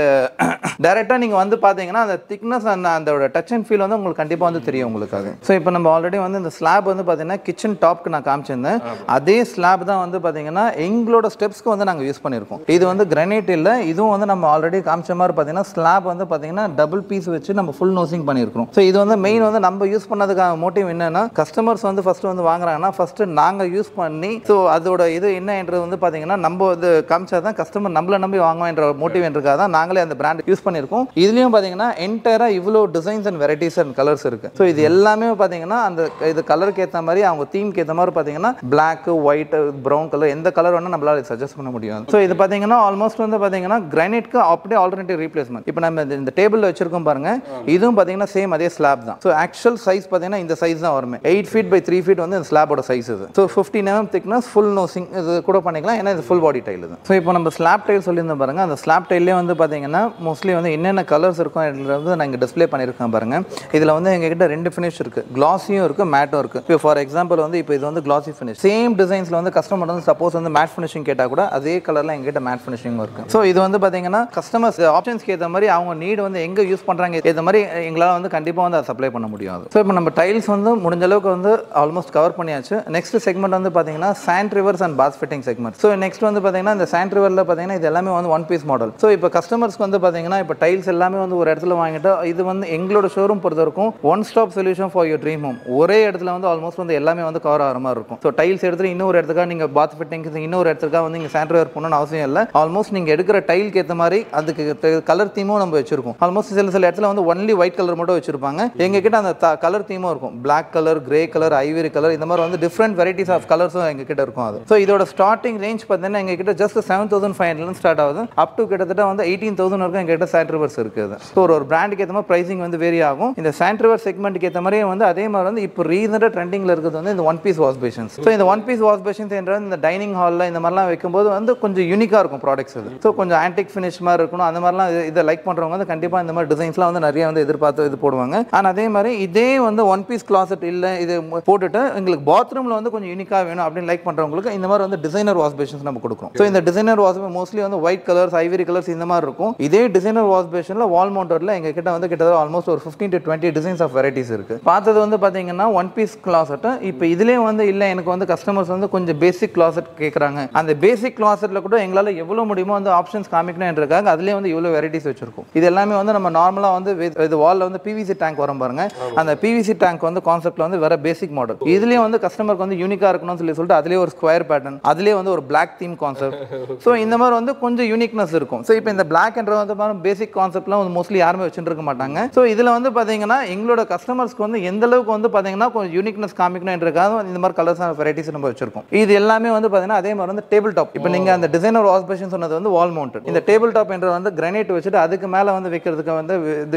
டைரெக்டாக நீங்கள் வந்து பார்த்தீங்கன்னா அந்த திக்னஸ் அந்த டச் அண்ட் ஃபீல் வந்து உங்களுக்கு கண்டிப்பாக வந்து தெரியும் உங்களுக்காக. ஸோ இப்போ நம்ம ஆல்ரெடி வந்து இந்த ஸ்லாப் வந்து பார்த்தீங்கன்னா கிச்சன் டாப்க்கு நான் காமிச்சிருந்தேன். அதே ஸ்லாப் தான் வந்து பார்த்தீங்கன்னா எங்களோட ஸ்டெப்ஸ்க்கு வந்து நாங்கள் யூஸ் பண்ணியிருக்கோம். இது வந்து கிரானைட் இல்லை, இதுவும் வந்து நம்ம ஆல்ரெடி காமிச்ச மாதிரி பார்த்தீங்கன்னா ஸ்லாப் வந்து பார்த்தீங்கன்னா டபுள் பீஸ் வச்சு நம்ம ஃபுல் நோசிங் பண்ணியிருக்கோம். ஸோ இது வந்து மெயின் வந்து நம்ம யூஸ் பண்ணதுக்கான மோட்டிவ் என்னன்னா கஸ்டமர்ஸ் வந்து ஃபர்ஸ்ட் வந்து வாங்குறாங்கன்னா ஃபர்ஸ்ட் நாங்கள் யூஸ் பண்ணி ஸோ அதோட இது என்னன்றது வந்து பார்த்தீங்கன்னா நம்ம வந்து காமிச்சா தான் கஸ்டமர் நம்மளை நம்பி வாங்குவேன்ற மோட்டிவ் என்றதுக்காக தான் நாங்களே அந்த பிராண்ட் யூஸ் பண்ணியிருக்கோம். இதுலேயும் பார்த்தீங்கன்னா என்டையராக இவ்வளோ designs and varieties and colours இருக்கு. ஸோ இது எல்லாமே பார்த்தீங்கன்னா அந்த இது கலருக்கு ஏற்ற மாதிரி அவங்க தீம்க்கு ஏற்ற மாதிரி பார்த்தீங்கன்னா பிளாக், ஒயிட், ப்ரௌன் கலர் எந்த கலர் வேணால் நம்மளால சஜஸ்ட் பண்ண முடியும். ஸோ இது பார்த்தீங்கன்னா ஆல்மோஸ்ட் வந்து பார்த்தீங்கன்னா கிரானைட்க்கு அப்படியே ஆல்டர்னேட்டிவ் ரீப்ளேஸ்மெண்ட். இப்போ நம்ம இந்த டேபிள் வச்சிருக்கோம் பாருங்க, இதுவும் பார்த்தீங்கன்னா சேம் அதே ஸ்லாப் தான். ஸோ ஆக்சுவல் சைஸ் பார்த்தீங்கன்னா இந்த சைஸ் தான் வருமே. 8 feet by 3 feet வந்து இந்த ஸ்லாபோட சைஸ் இது. So 15mm thickness, full nosing இது கூட பண்ணிக்கலாம். ஏன்னா இது ஃபுல் பாடி டைல் இது. ஸோ இப்போ நம்ம ஸ்லாப் டைல் சொல்லியிருந்தோம் பாருங்க, அந்த ஸ்லாப் டைல்லே வந்து பார்த்தீங்கன்னா மோஸ்ட்லி வந்து என்னென்ன கலர்ஸ் இருக்கும் நாங்கள் டிஸ்பிளே பண்ணியிருக்கோம் பாருங்க. இதில் வந்து எங்ககிட்ட 2 ஃபினிஷ் இருக்கு, கிளாஸியும் இருக்கு, மேட்டும் இருக்கு. இப்போ ஃபார் எக்ஸாம்பிள் வந்து இப்போ இது வந்து glossy finish. சேம் டிசைன்ஸ்ல வந்து கஸ்டமர் வந்து சப்போஸ் வந்து மேட் ஃபினிஷிங் கேட்டா கூட அதே கலர்ல எங்ககிட்ட மேட் ஃபினிஷிங் இருக்கு. ஸோ இது வந்து பாத்தீங்கன்னா கஸ்டமர்ஸ் ஆப்ஷன்ஸ்க்கு ஏற்ற மாதிரி அவங்க நீட் வந்து எங்க யூஸ் பண்றாங்க ஏற்ற மாதிரி எங்களால் வந்து கண்டிப்பா வந்து அதை சப்ளை பண்ண முடியாது. ஸோ இப்போ நம்ம டைல்ஸ் வந்து முடிஞ்ச அளவுக்கு வந்து ஆல்மோஸ்ட் கவர் பண்ணியாச்சு. நெக்ஸ்ட் செக்மெண்ட் வந்து பாத்தீங்கன்னா sand rivers and bath fitting segment. So next வந்து பாத்தீங்கன்னா இந்த சாண்ட் ரிவர்ல பாத்தீங்கன்னா இது எல்லாமே வந்து ஒன் பீஸ் மாடல். ஸோ இப்போ கஸ்டமர்ஸ்க்கு வந்து பாத்தீங்கன்னா இப்போ டைல்ஸ் எல்லாமே வந்து ஒரு இடத்துல வாங்கிட்டு இது வந்து எங்களோட ஷோரூம் பொறுத்த வரைக்கும் one stop solution for your dream home. ஒரே இடத்துல வந்து ஆல்மோஸ்ட் வந்து எல்லாமே வந்து கவர் ஆகிற மாதிரி இருக்கும். ஸோ டைல்ஸ் எடுத்துட்டு இன்னொரு இடத்துக்காக நீங்க பாத் ஃபிட்டிங் இன்னொரு இடத்துக்காக வந்து நீங்க சாண்ட் ரிவர் பண்ணணும்னு அவசியம் இல்லை. ஆல்மோஸ்ட் நீங்க எடுக்கிற டைலுக்கு ஏற்ற மாதிரி அதுக்கு கலர் தீமும் நம்ம வச்சிருக்கோம். ஆல்மோஸ்ட் சில இடத்துல வந்து ஒன்லி ஒயிட் கலர் மட்டும் வச்சிருப்பாங்க. எங்க கிட்ட அந்த கலர் தீமும் இருக்கும். Black colour, grey colour, ivory colour, இந்த மாதிரி வந்து டிஃப்ரெண்ட் வெரைட்டிஸ் ஆஃப் கலர்ஸும் எங்க கிட்ட இருக்கும். அது ஸோ இதோட ஸ்டார்டிங் ரேஞ்ச் பார்த்தீங்கன்னா எங்க கிட்ட ஜஸ்ட் 7,500 ஸ்டார்ட் ஆகுது. அப் டு கிட்டத்தட்ட வந்து 18,000 வரைக்கும் எங்க கிட்ட சாண்ட் ரிவர்ஸ் இருக்குது. ஸோ ஒரு பிராண்டுக்கு ஏற்ற மாதிரி பிரைசிங் வந்து வேரி ஆகும். இந்த சாண்ட் ரிவர் செக்மெண்ட்டுக்கு ஏற்ற மாதிரியே வந்து அதே மாதிரி வந்து இப்போ ரீசெண்டாக ட்ரெண்டிங்ல இருக்கிறது வந்து இந்த one piece wash basins. So இந்த ஒன் பீஸ் வாஷ் பேஷன்ஸ் என்ற இந்த டைனிங் ஹாலில் இந்த மாதிரிலாம் வைக்கும்போது வந்து கொஞ்சம் யூனிக்காக இருக்கும் ப்ராடக்ட்ஸ். இது ஸோ கொஞ்சம் ஆன்டிக் ஃபினிஷ் மாதிரி இருக்கணும். அந்த மாதிரிலாம் இதை லைக் பண்ணுறவங்க வந்து கண்டிப்பாக இந்த மாதிரி டிசைன்ஸ்லாம் வந்து நிறைய வந்து எதிர்பார்த்து இது போடுவாங்க. ஆனால் அதே மாதிரி இதே வந்து ஒன் பீஸ் கிளாசெட் இல்லை இது போட்டுட்டு எங்களுக்கு பாத்ரூமில் வந்து கொஞ்சம் யூனிக்காக வேணும் அப்படின்னு லைக் பண்ணுறவங்களுக்கு இந்த மாதிரி வந்து டிசைனர் வாஷ் பேஷன்ஸ் நம்ம கொடுக்குறோம். ஸோ இந்த டிசைனர் வாஷ் மோஸ்ட்லி வந்து ஒயிட் கலர்ஸ், ஐவரி கலர்ஸ் இந்த மாதிரி இருக்கும். இதே டிசைனர் வாஷ் பேஷனில் வால் மவுண்டரில் எங்கள் கிட்ட வந்து கிட்டத்தட்ட ஆல்மோஸ்ட் ஒரு 15 to 20 டிசைன்ஸ் ஆஃப் வெரைட்டிஸ் இருக்கு. பார்த்தது வந்து பார்த்தீங்கன்னா ஒன் பீஸ் கிளாசெட். இப்போ இதுலேயே வந்து இல்லை எனக்கு வந்து கஸ்டமர்ஸ் வந்து கொஞ்சம் பேசிக் கிளாசெட் கேட்குறாங்க. அந்த பேசிக் கிளாசெட்டில் கூட எங்களால் எவ்வளோ முடியுமோ வந்து ஆப்ஷன்ஸ் காமிக்கணும்ன்றதுக்காக அதுலேயே வந்து இவ்வளோ வெரைட்டிஸ் வச்சிருக்கோம். இது எல்லாமே வந்து நம்ம நார்மலாக வந்து இது வாலில் வந்து பிவிசி டேங்க் வரும் பாருங்க. அந்த பிவிசி டேங்க் வந்து கான்செப்ட்ல வந்து வேற பேசிக் மாடல். இதுலயே வந்து கஸ்டமருக்கு வந்து யூனிக்கா இருக்கணும்னு சொல்லிட்டு அதுலயே ஒரு ஸ்கொயர் பேட்டர்ன், அதுலயே வந்து ஒரு பிளாக் தீம் கான்செப்ட். ஸோ இந்த மாதிரி வந்து கொஞ்சம் யூனிக்னஸ் இருக்கும். ஸோ இப்போ இந்த பிளாக் என்ற வந்து பேசிக் கான்செப்ட்லாம் வந்து மோஸ்ட்லி யாருமே வச்சுட்டு இருக்க மாட்டாங்க. ஸோ இதுல வந்து பாத்தீங்கன்னா எங்களோட கஸ்டமர்ஸ்க்கு வந்து எந்த அளவுக்கு வந்து பாத்தீங்கன்னா கொஞ்சம் யூனிக்னஸ் காமிக்கணும்ன்றதுக்காக இந்த மாதிரி கலர்ஸ் வெரைட்டிஸ் நம்ம வச்சிருக்கோம். இது எல்லாமே வந்து பாத்தீங்கன்னா அதே மாதிரி வந்து டேபிள் டாப். இப்போ நீங்க அந்த டிசைனர் வாஷ் பேஷன் சொன்னது வந்து வால் மவுண்டட். இந்த டேபிள் டாப் என்ற வந்து கிரானைட் வச்சுட்டு அதுக்கு மேல வந்து வைக்கிறதுக்கு வந்து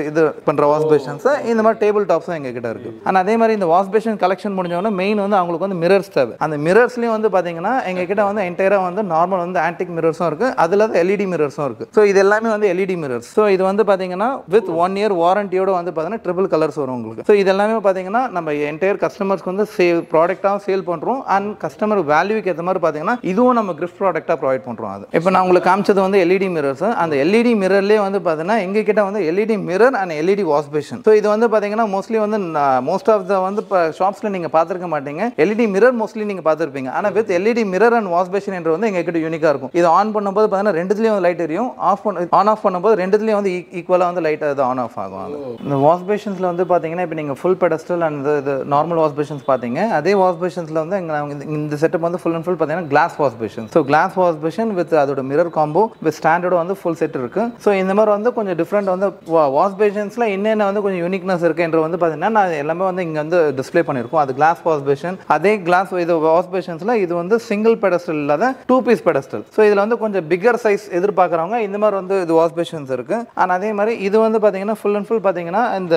இது பண்ற வாஷ் பேஷன்ஸ் இந்த மாதிரி டேபிள் டாப்ஸும் எங்க கிட்ட இருக்கு. ஆனா அதே மாதிரி இந்த வாஷ் பேஷன் கலெக்ஷன் முடிஞ்சவொடனே மெயின் வந்து அவங்களுக்கு வந்து மிரர்ஸ் தேவை. அந்த மிரர்ஸ்லயும் வந்து பாத்தீங்கன்னா எங்க கிட்ட வந்து என்டையரா வந்து நார்மல் வந்து ஆன்டிக் மிரர்ஸும் இருக்கு, அதுல எல்இடி மிரர்ஸும் இருக்கு. ஸோ இது எல்லாமே வந்து எல்இடி மிரர்ஸ். ஸோ இது வந்து பாத்தீங்கன்னா வித் 1 year வாரண்டியோட வந்து பாத்தீங்கன்னா ட்ரிபிள் கலர்ஸ் வரும் உங்களுக்கு. ஸோ இது எல்லாமே பாத்தீங்கன்னா நம்ம என்டையர் கஸ்டமர்ஸ்க்கு வந்து ப்ராடக்டாக சேல் பண்றோம். அண்ட் கஸ்டமர் வேல்யூக்கு ஏற்ற மாதிரி பாத்தீங்கன்னா இதுவும் நம்ம கிஃப்ட் ப்ராடக்டா ப்ரொவைட் பண்றோம். அது இப்போ நான் உங்களுக்கு காமிச்சது வந்து எல்இடி மிரர்ஸ். அந்த எல்இடி மிரர்லேயே வந்து பாத்தீங்கன்னா எங்க கிட்ட வந்து LED mirror and LED wash basin. So இது வந்து பாத்தீங்கன்னா மோஸ்ட்லி வந்து மோஸ்ட் ஆஃப் த வந்து ஷாப்ஸ்ல நீங்க பார்த்திருக்க மாட்டீங்க. எல்இடி மிரர் மோஸ்ட்லி நீங்க பார்த்திருப்பீங்க. ஆனா with LED mirror and wash basin என்ற வந்து எங்க கிட்ட யூனிக்கா இருக்கும். இது ஆன் பண்ணும்போது பாத்தீங்கன்னா ரெண்டுத்துலயும் லைட் எரியும், ஆன் ஆஃப் பண்ணும்போது ரெண்டுத்துலயும் வந்து ஈக்குவலா வந்து லைட் அது ஆன் ஆஃப் ஆகும். இந்த வாஷ் பேஷன்ஸ்ல வந்து பாத்தீங்கன்னா இப்போ நீங்க ஃபுல் பெடஸ்டல் அண்ட் இது நார்மல் வாஷ் பேஷன்ஸ் பாத்தீங்க. அதே வாஷ் பேஷன்ஸ்ல வந்து இந்த செட்டப் வந்து ஃபுல் அண்ட் ஃபுல் பாத்தீங்கன்னா glass wash basin. So glass wash basin with அதோட மிரர் காம்போ வித் ஸ்டாண்டர்ட் வந்து ஃபுல் செட் இருக்கு. ஸோ இந்த மாதிரி வந்து கொஞ்சம் டிஃப்ரெண்ட் வந்து வாஷ் பேஷன்ஸ்ல என்னென்ன வந்து கொஞ்சம் யூனிக்னஸ் இருக்குன்ற வந்து பாத்தீங்கன்னா நான் எல்லாமே வந்து இங்க வந்து டிஸ்ப்ளே பண்ணிருக்கோம். அது கிளாஸ் வாஷ் பேஷன். அதே கிளாஸ் இது வாஷ் பேஷன்ஸ்ல இது வந்து சிங்கிள் பெடஸ்டல் இல்லாத 2 பீஸ் பெடஸ்டல். ஸோ இதுல வந்து கொஞ்சம் பிக்கர் சைஸ் எதிர்பார்க்கறவங்க இந்த மாதிரி வந்து இது வாஷ் பேஷன்ஸ் இருக்கு. அண்ட் அதே மாதிரி இது வந்து பாத்தீங்கன்னா ஃபுல் அண்ட் ஃபுல் பாத்தீங்கன்னா இந்த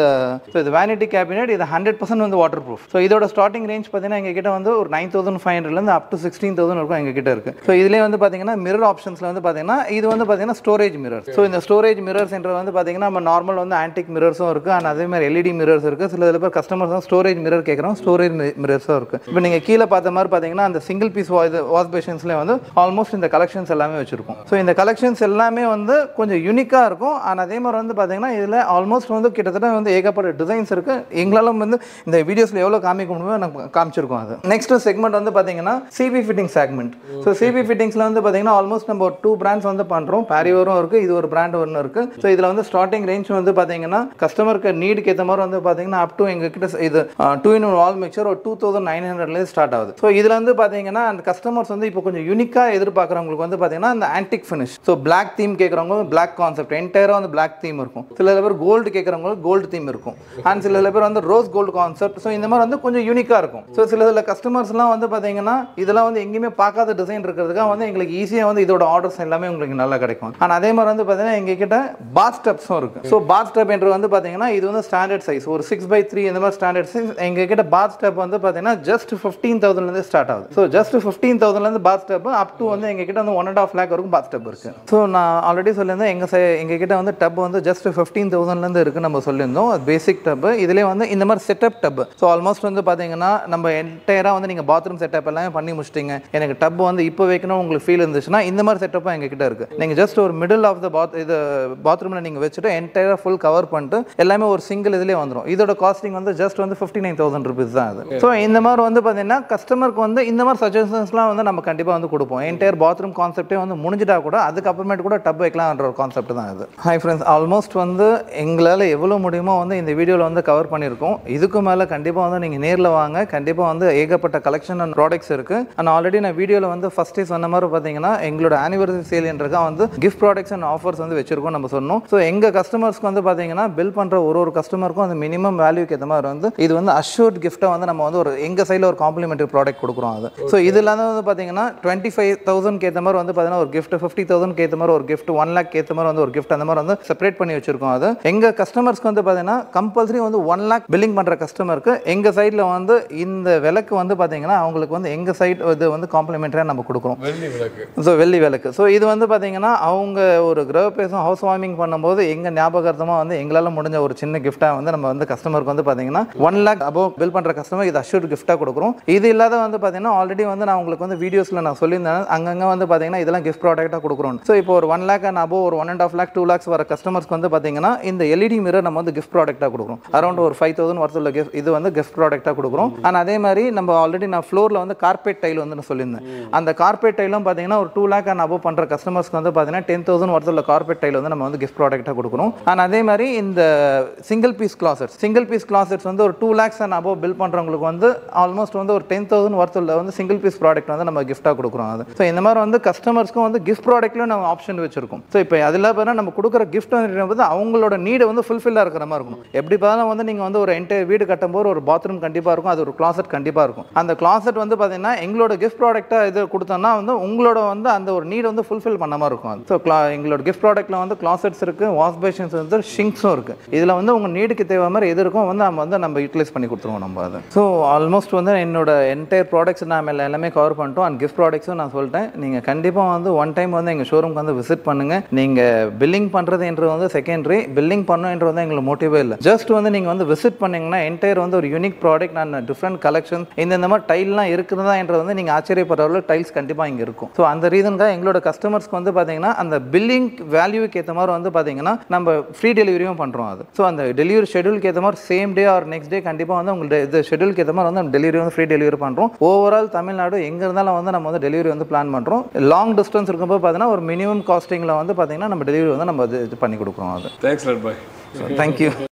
இது வேனிட்டி கேபினெட். இது 100% வந்து வாட்டர் ப்ரூஃப். ஸோ இதோட ஸ்டார்டிங் ரேஞ்ச் பாத்தீங்கன்னா எங்க கிட்ட வந்து ஒரு 9,500 இருந்து அப் டு 16,000 வரைக்கும் எங்க கிட்ட இருக்கு. ஸோ இதுலயே வந்து பாத்தீங்கன்னா மிரர் ஆப்ஷன்ஸ்ல வந்து பாத்தீங்கன்னா இது வந்து பாத்தீங்கன்னா ஸ்டோரேஜ் மிரர். ஸோ இந்த ஸ்டோரேஜ் மிரர்ஸ் என்ற வந்து பாத்தீங்கன்னா நம்ம நார்மல் வந்து ஆன்டிக் மிரர்ஸும் இருக்கு அண்ட் அதே மாதிரி எல்இடி மிரர்ஸ் இருக்கு. சில பேர் கஸ்டமர்ஸ் தான் ஸ்டோரேஜ் மிரர் கேட்குறோம், ஸ்டோரேஜ் மிரர்ஸும் இருக்கு. இப்போ நீங்க கீழே பார்த்த மாதிரி பாத்தீங்கன்னா அந்த சிங்கிள் பீஸ் வாஷ் பேஷன்ஸ்ல வந்து ஆல்மோஸ்ட் இந்த கலெக்ஷன்ஸ் எல்லாமே வச்சிருக்கோம். ஸோ இந்த கலெக்ஷன்ஸ் எல்லாமே வந்து கொஞ்சம் யூனிக்கா இருக்கும். அண்ட் அதே மாதிரி வந்து பாத்தீங்கன்னா இதுல ஆல்மோஸ்ட் வந்து கிட்டத்தட்ட வந்து ஏகப்பட்ட டிசைன்ஸ் இருக்கு. எங்களால வந்து இந்த வீடியோஸ்ல எவ்வளவு காமிக்க முடியுமோ நம்ம காமிச்சிருக்கோம். அது நெக்ஸ்ட் செக்மெண்ட் வந்து பாத்தீங்கன்னா CP fitting segment. So CP ஃபிட்டிங்ஸ்ல வந்து பாத்தீங்கன்னா ஆல்மோஸ்ட் நம்ம 2 பிராண்ட்ஸ் வந்து பண்றோம். பேரியோரும் இருக்கு, இது ஒரு பிராண்ட் ஒன்று இருக்கு. ஸோ இதுல வந்து ஸ்டார்டிங் ரேஞ்ச் வந்து பாத்தீங்கன்னா கஸ்டமருக்கு நீடுக்கு ஏற்ற மாதிரி வந்து பாத்தீங்கன்னா அப் டு எங்க கிட்ட இது 2-in-1 வால் மிக்சர் ஒரு 2,900 ஸ்டார்ட் ஆகுது. ஸோ இதுல வந்து பாத்தீங்கன்னா அந்த கஸ்டமர்ஸ் வந்து இப்போ கொஞ்சம் யூனிக்கா எதிர்பார்க்கறவங்களுக்கு வந்து பாத்தீங்கன்னா அந்த antique finish. So black theme கேட்கறவங்க பிளாக் கான்செப்ட் என்டையரா வந்து பிளாக் தீம் இருக்கும். சில பேர் கோல்டு கேட்கறவங்களுக்கு கோல்டு தீம் இருக்கும். அண்ட் சில பேர் வந்து ரோஸ் கோல்டு கான்செப்ட். ஸோ இந்த மாதிரி வந்து கொஞ்சம் யூனிக்கா இருக்கும். ஸோ சில கஸ்டமர்ஸ்லாம் வந்து பாத்தீங்கன்னா இதெல்லாம் வந்து எங்கேயுமே பார்க்காத டிசைன் இருக்கிறதுக்காக வந்து எங்களுக்கு ஈஸியா வந்து இதோட ஆர்டர்ஸ் எல்லாமே உங்களுக்கு நல்லா கிடைக்கும். அண்ட் அதே மாதிரி வந்து பாத்தீங்கன்னா எங்க கிட்ட பாத் டப்ஸும் இருக்கு. ஸோ பாத் டப் என்று வந்து பாத்தீங்கன்னா இது வந்து ஸ்டாண்டர்ட் சைஸ் ஒரு 6x3 இந்த மாதிரி ஸ்டாண்டர்ட் சைஸ். எங்க கிட்ட பாத் டப் வந்து பாத்தீங்கன்னா ஜஸ்ட் 15,000 இருந்து ஸ்டார்ட் ஆகுது. ஸோ ஜஸ்ட் 15,000 இருந்து பாத் டப் அப் டு வந்து எங்க கிட்ட வந்து 1.5 lakh வரைக்கும் பாத் டப் இருக்கு. ஸோ நான் ஆல்ரெடி சொல்லியிருந்தேன் எங்க கிட்ட வந்து டப் வந்து ஜஸ்ட் 15,000 இருந்து இருக்கு நம்ம சொல்லியிருந்தோம். பேசிக் டப் இதுலேயே வந்து இந்த மாதிரி செட்டப் டப். ஸோ ஆல்மோஸ்ட் வந்து பாத்தீங்கன்னா நம்ம என்டையரா என்டையராக வந்து நீங்கள் பாத்ரூம் செட்டப் எல்லாமே பண்ணி முடிச்சிட்டிங்க, எனக்கு டப் வந்து இப்போ வைக்கணும் உங்களுக்கு ஃபீல் இருந்துச்சுன்னா இந்த மாதிரி செட்டப்பும் எங்ககிட்ட இருக்குது. நீங்கள் ஜஸ்ட் ஒரு மிடில் ஆஃப் த பாத்ரூமில் நீங்கள் வச்சுட்டு என்டையராக ஃபுல் கவர் பண்ணிட்டு எல்லாமே ஒரு சிங்கிள் இதுலேயே வந்துடும். இதோட காஸ்டிங் வந்து ஜஸ்ட் வந்து 59,000 rupees தான் அது. ஸோ இந்த மாதிரி வந்து பார்த்தீங்கன்னா கஸ்டமருக்கு வந்து இந்த மாதிரி சஜஷன்ஸ்லாம் வந்து நம்ம கண்டிப்பாக வந்து கொடுப்போம். என்டையர் பாத்ரூம் கான்செப்டே வந்து முடிஞ்சிட்டா கூட அதுக்கப்புறமேட்டு கூட டப் வைக்கலாம்ன்ற ஒரு கான்செப்ட் தான் இது. ஹாய் ஃப்ரெண்ட்ஸ், ஆல்மோஸ்ட் வந்து எங்களால் எவ்வளோ முடியுமோ வந்து இந்த வீடியோவில் வந்து கவர் பண்ணியிருக்கோம். இதுக்கு மேலே கண்டிப்பாக வந்து நீங்கள் நேரில் வாங்க, கண்டிப்பாக வந்து ஏகப்பட்ட கலெக்ஷன் அண்ட் ப்ராடக்ட்ஸ் இருக்குது. அண்ட் ஆல்ரெடி நான் வீடியோவில் வந்து ஃபஸ்ட்டே சொன்ன மாதிரி பார்த்தீங்கன்னா எங்களோட ஆனிவர்சரி சேல்ன்றதுக்காக வந்து கிஃப்ட் ப்ராடக்ட்ஸ் அண்ட் ஆஃபர்ஸ் வந்து வச்சிருக்கோம் நம்ம சொன்னோம். ஸோ எங்கள் கஸ்டமர்ஸ்க்கு வந்து பார்த்தீங்கன்னா பில் பண்ணுற ஒரு கஸ்டமருக்கும் அந்த மினிமம் வேல்யூக்கு ஏற்ற மாதிரி வந்து இது வந்து அஷ்யூர்ட் கிஃப்ட்டை வந்து நம்ம வந்து ஒரு எங்கள் சைடில் ஒரு காம்ப்ளிமெண்டரி ப்ராடக்ட் கொடுக்குறோம். அது ஸோ இது இல்லாத வந்து பார்த்தீங்கன்னா 25,000 ஏற்ற மாதிரி வந்து பார்த்தீங்கன்னா ஒரு கிஃப்ட், 50,000 ஏற்ற மாதிரி ஒரு கிஃப்ட், 1 lakh ஏற்ற மாதிரி வந்து ஒரு கிஃப்ட், அந்த மாதிரி வந்து செப்பரேட் பண்ணி வச்சிருக்கோம். அது எங்கள் கஸ்டமர்ஸ்க்கு வந்து பார்த்தீங்கன்னா கம்பல்சரி வந்து 1 lakh பில்லிங் பண்ணுற கஸ்டமருக்கு எங்கள் சைடில் வந்து இந்த விலைக்கு வந்து பார்த்தீங்கன்னா அவங்களுக்கு வந்து எங்கள் சைட் இது வந்து காம்ப்ளிமெண்டரியாக நம்ம கொடுக்குறோம். வெள்ளி விளக்கு. ஸோ இது வந்து பார்த்தீங்கன்னா அவங்க ஒரு கிரகப்பிரவேசம் ஹவுஸ் வார்மிங் பண்ணும்போது எங்கள் ஞாபகார்த்தமாக வந்து எங்களால் முடிஞ்ச ஒரு சின்ன கிஃப்ட்டாக வந்து நம்ம வந்து கஸ்டமருக்கு வந்து பார்த்தீங்கன்னா 1 lakh அபோவ் பில் பண்ணுற கஸ்டமர் இது அஷ்யூர்ட் கிஃப்ட்டாக கொடுக்குறோம். இது இல்லாத வந்து பார்த்தீங்கன்னா ஆல்ரெடி வந்து நான் உங்களுக்கு வந்து வீடியோஸில் நான் சொல்லியிருந்தேன் அங்கங்கே வந்து பார்த்தீங்கன்னா இதெல்லாம் கிஃப்ட் ப்ராடக்ட்டாக கொடுக்குறோம். ஸோ இப்போ ஒரு 1 lakh அண்ட் அபோவ் ஒரு 1.5 lakh 2 lakhs வர கஸ்டமர்ஸ்க்கு வந்து பார்த்தீங்கன்னா இந்த எல்இடி மிரர் நம்ம வந்து கிஃப்ட் ப்ராடக்ட்டாக கொடுக்குறோம். அரௌண்ட் ஒரு 5,000 worth உள்ள கிஃப்ட் இது வந்து கிஃப்ட் ப்ராடக்ட்டாக கொடுக்குறோம். அண்ட் அதே மாதிரி நம்ம ஆல்ரெடி நான் ஃப்ளோரில் வந்து கார்பெட் டைல் வந்து நான் சொல்லியிருந்தேன். அந்த கார்பெட் டைலும் பார்த்தீங்கன்னா ஒரு 2 lakh அண்ட் அபோவ் பண்ணுற கஸ்டமர்ஸ்க்கு வந்து பார்த்தீங்கன்னா 10,000 worth உள்ள கார்பெட் டைல் வந்து நம்ம வந்து கிஃப்ட் ப்ராடக்ட்டாக கொடுக்குறோம். அண்ட் அதே மாதிரி இந்த சிங்கிள் பீஸ் கிளாசெட்ஸ் வந்து ஒரு 2 lakhs அண்ட் அபோவ் பில் பண்ணுறவங்களுக்கு வந்து ஆல்மோஸ்ட் வந்து ஒரு 10,000 worth உள்ள வந்து சிங்கிள் பீஸ் ப்ராடக்ட் வந்து நம்ம கிஃப்ட்டாக கொடுக்குறோம். அது ஸோ இந்த மாதிரி வந்து கஸ்டமர்ஸ்க்கும் வந்து கிஃப்ட் ப்ராடக்ட்லையும் நம்ம ஆப்ஷன் வச்சிருக்கோம். ஸோ இப்போ அதில் பார்த்தா நம்ம கொடுக்குற கிஃப்ட் வந்து அவங்களோட நீடை வந்து ஃபுல்ஃபில்லாக இருக்கிற மாதிரி இருக்கணும். எப்படி பார்த்தாலும் வந்து நீங்கள் வந்து ஒரு என்டையர் வீடு கட்டும்போது ஒரு பாத்ரூம் கண்டிப்பாக இருக்கும், அது ஒரு கிளாசெட் கண்டிப்பாக இருக்கும். அந்த கிளாசெட் வந்து பார்த்தீங்கன்னா எங்களோட கிஃப்ட் ப்ராடக்ட்டாக இது கொடுத்தோம்னா வந்து உங்களோட வந்து அந்த ஒரு நீடை வந்து ஃபுல்ஃபில் பண்ண மாதிரி இருக்கும். ஸோ எங்களோட கிஃப்ட் ப்ராடக்ட்டில் வந்து கிளாசெட்ஸ் இருக்குது, வாஷ் பேஷன்ஸ் வந்து ஷிங்க்ஸும் இருக்குது. இதில் வந்து உங்கள் நீடுக்கு தேவை மாதிரி எது இருக்கும் வந்து நம்ம யூட்டிலைஸ் பண்ணி கொடுத்துருவோம் நம்ம அதை. ஸோ ஆல்மோஸ்ட் வந்து என்னோட என்டையர் ப்ராடக்ட்ஸ் நான் எல்லாமே கவர் பண்ணிட்டோம். அண்ட் கிஃப்ட் ப்ராடக்ட்ஸும் நான் சொல்லிட்டேன். நீங்கள் கண்டிப்பாக வந்து ஒன் டைம் வந்து எங்கள் ஷோரூம்க்கு வந்து விசிட் பண்ணுங்கள். நீங்கள் பில்லிங் பண்ணுறதுன்றது வந்து செகண்டரி, பில்லிங் பண்ணணுன்றது வந்து எங்களுக்கு மோட்டிவே இல்லை. ஜஸ்ட் வந்து நீங்கள் வந்து விசிட் பண்ணிங்கன்னா என்டையர் வந்து ஒரு unique product and different collection இந்த மாதிரி டைல்லாம் இருக்குதுதான்ன்றது வந்து நீங்கள் ஆச்சரியப்படுற அளவு டைல்ஸ் கண்டிப்பாக இங்கே இருக்கும். ஸோ அந்த ரீசனுக்காக எங்களோட கஸ்டமர்ஸ்க்கு வந்து பார்த்தீங்கன்னா அந்த பில்லிங் வேல்யூக்கு ஏற்ற மாதிரி வந்து பார்த்தீங்கன்னா நம்ம ஃப்ரீ டெலிவரியும் பண்ணுறோம். அது ஸோ அந்த டெலிவரி ஷெடியூலுக்கு ஏற்ற மாதிரி same day or next day கண்டிப்பாக வந்து உங்களுக்கு இது ஷெடியூலுக்கு ஏற்ற மாதிரி வந்து டெலிவரி வந்து ஃப்ரீ டெலிவரி பண்ணுறோம். ஓவரால் தமிழ்நாடு எங்கே இருந்தாலும் வந்து நம்ம வந்து டெலிவரி வந்து பிளான் பண்ணுறோம். லாங் டிஸ்டன்ஸ் இருக்கும்போது பார்த்தீங்கன்னா ஒரு மினிமம் காஸ்டிங்கில் வந்து பார்த்தீங்கன்னா நம்ம டெலிவரி வந்து நம்ம இது பண்ணி கொடுக்குறோம். அது தேங்க்யூ.